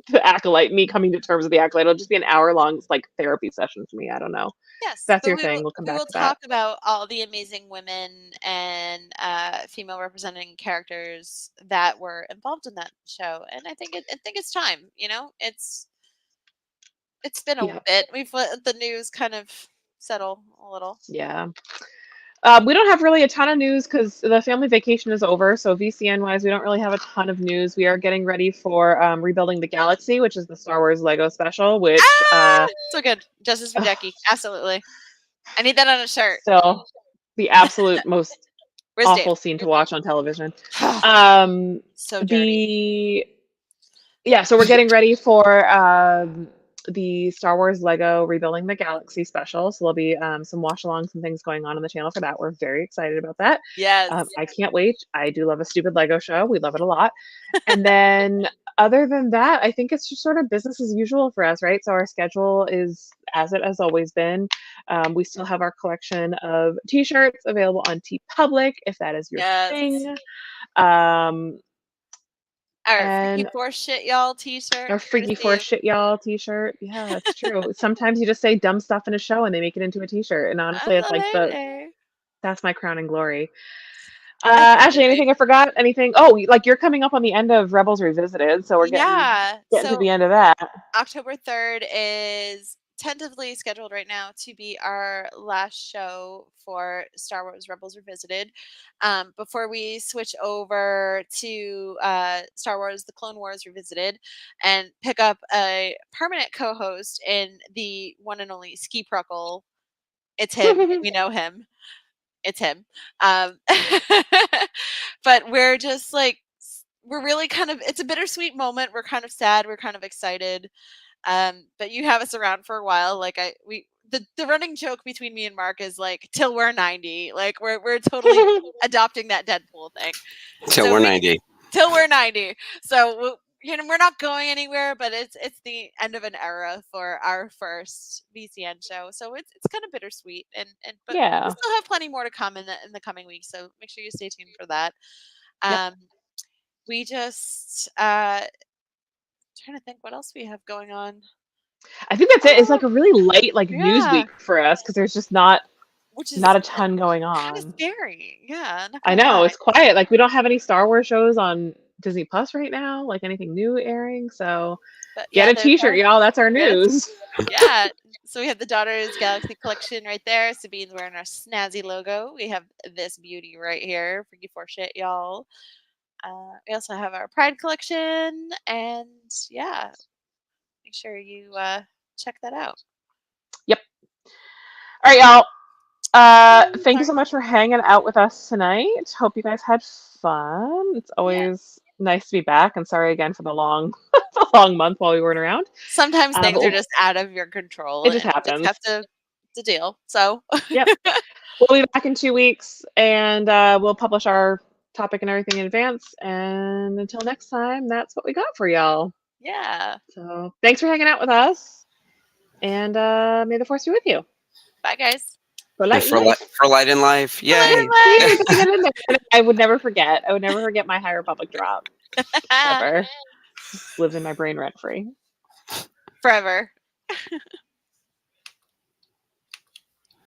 the Acolyte. Me coming to terms with the Acolyte. It'll just be an hour long, like therapy session for me. I don't know. If Yes, that's but your thing. We'll come we back will to that. talk about all the amazing women and female representing characters that were involved in that show, and I think it's time. It's been a Yeah. bit. We've let the news kind of settle a little. Yeah. We don't have really a ton of news because the family vacation is over. So VCN wise, we don't really have a ton of news. We are getting ready for Rebuilding the Galaxy, which is the Star Wars Lego special, which So good, Justice for Jackie, absolutely. I need that on a shirt. still the absolute most Where's Dave? awful scene to watch on television. So dirty. So we're getting ready for the Star Wars Lego Rebuilding the Galaxy special. So there'll be some wash alongs and things going on the channel for that. We're very excited about that. Yes. I can't wait. I do love a stupid Lego show. We love it a lot. And then other than that, I think it's just sort of business as usual for us, right? So our schedule is as it has always been. We still have our collection of t-shirts available on TeePublic if that is your thing. Our And Freaky Force Shit Y'all t-shirt. our Freaky Force Shit Y'all t-shirt. Yeah, that's true. Sometimes you just say dumb stuff in a show and they make it into a t-shirt. And honestly, it's like that's my crowning glory. Ashlee, anything I forgot? Anything? Oh, like you're coming up on the end of Rebels Revisited, so we're getting to the end of that. October 3rd is tentatively scheduled right now to be our last show for Star Wars Rebels Revisited. Before we switch over to Star Wars The Clone Wars Revisited and pick up a permanent co-host in the one and only Ski Pruckle. It's him. We know him. It's him. But we're just like, we're really kind of, it's a bittersweet moment. We're kind of sad. We're kind of excited. But you have us around for a while. Like the running joke between me and Mark is like, till we're 90. Like we're totally adopting that Deadpool thing. Till we're 90. Till we're 90. So we're not going anywhere, but it's the end of an era for our first VCN show. So it's kind of bittersweet, but we still have plenty more to come in the coming weeks. So make sure you stay tuned for that. We just trying to think what else we have going on. I think that's it. It's like a really light news week for us because there's just not a ton going on. Kind of scary. Yeah. I know it's quiet. Like we don't have any Star Wars shows on Disney Plus right now, like anything new airing. So get a t-shirt, y'all. That's our news. Yeah. So we have the Daughters Galaxy collection right there. Sabine's wearing our snazzy logo. We have this beauty right here. Freaky Force Shit, y'all. We also have our Pride collection, and make sure you check that out. Yep. All right, y'all. Thank you so much for hanging out with us tonight. Hope you guys had fun. It's always nice to be back, and sorry again for the long, the long month while we weren't around. Sometimes things are just out of your control. It just and happens. You just have to deal. So Yep. We'll be back in 2 weeks, and we'll publish our topic and everything in advance. And until next time, that's what we got for y'all. Yeah. So thanks for hanging out with us, and may the force be with you. Bye, guys. For light in life. Yay. I would never forget. I would never forget my High Republic drop. Ever. Lives in my brain rent free. Forever.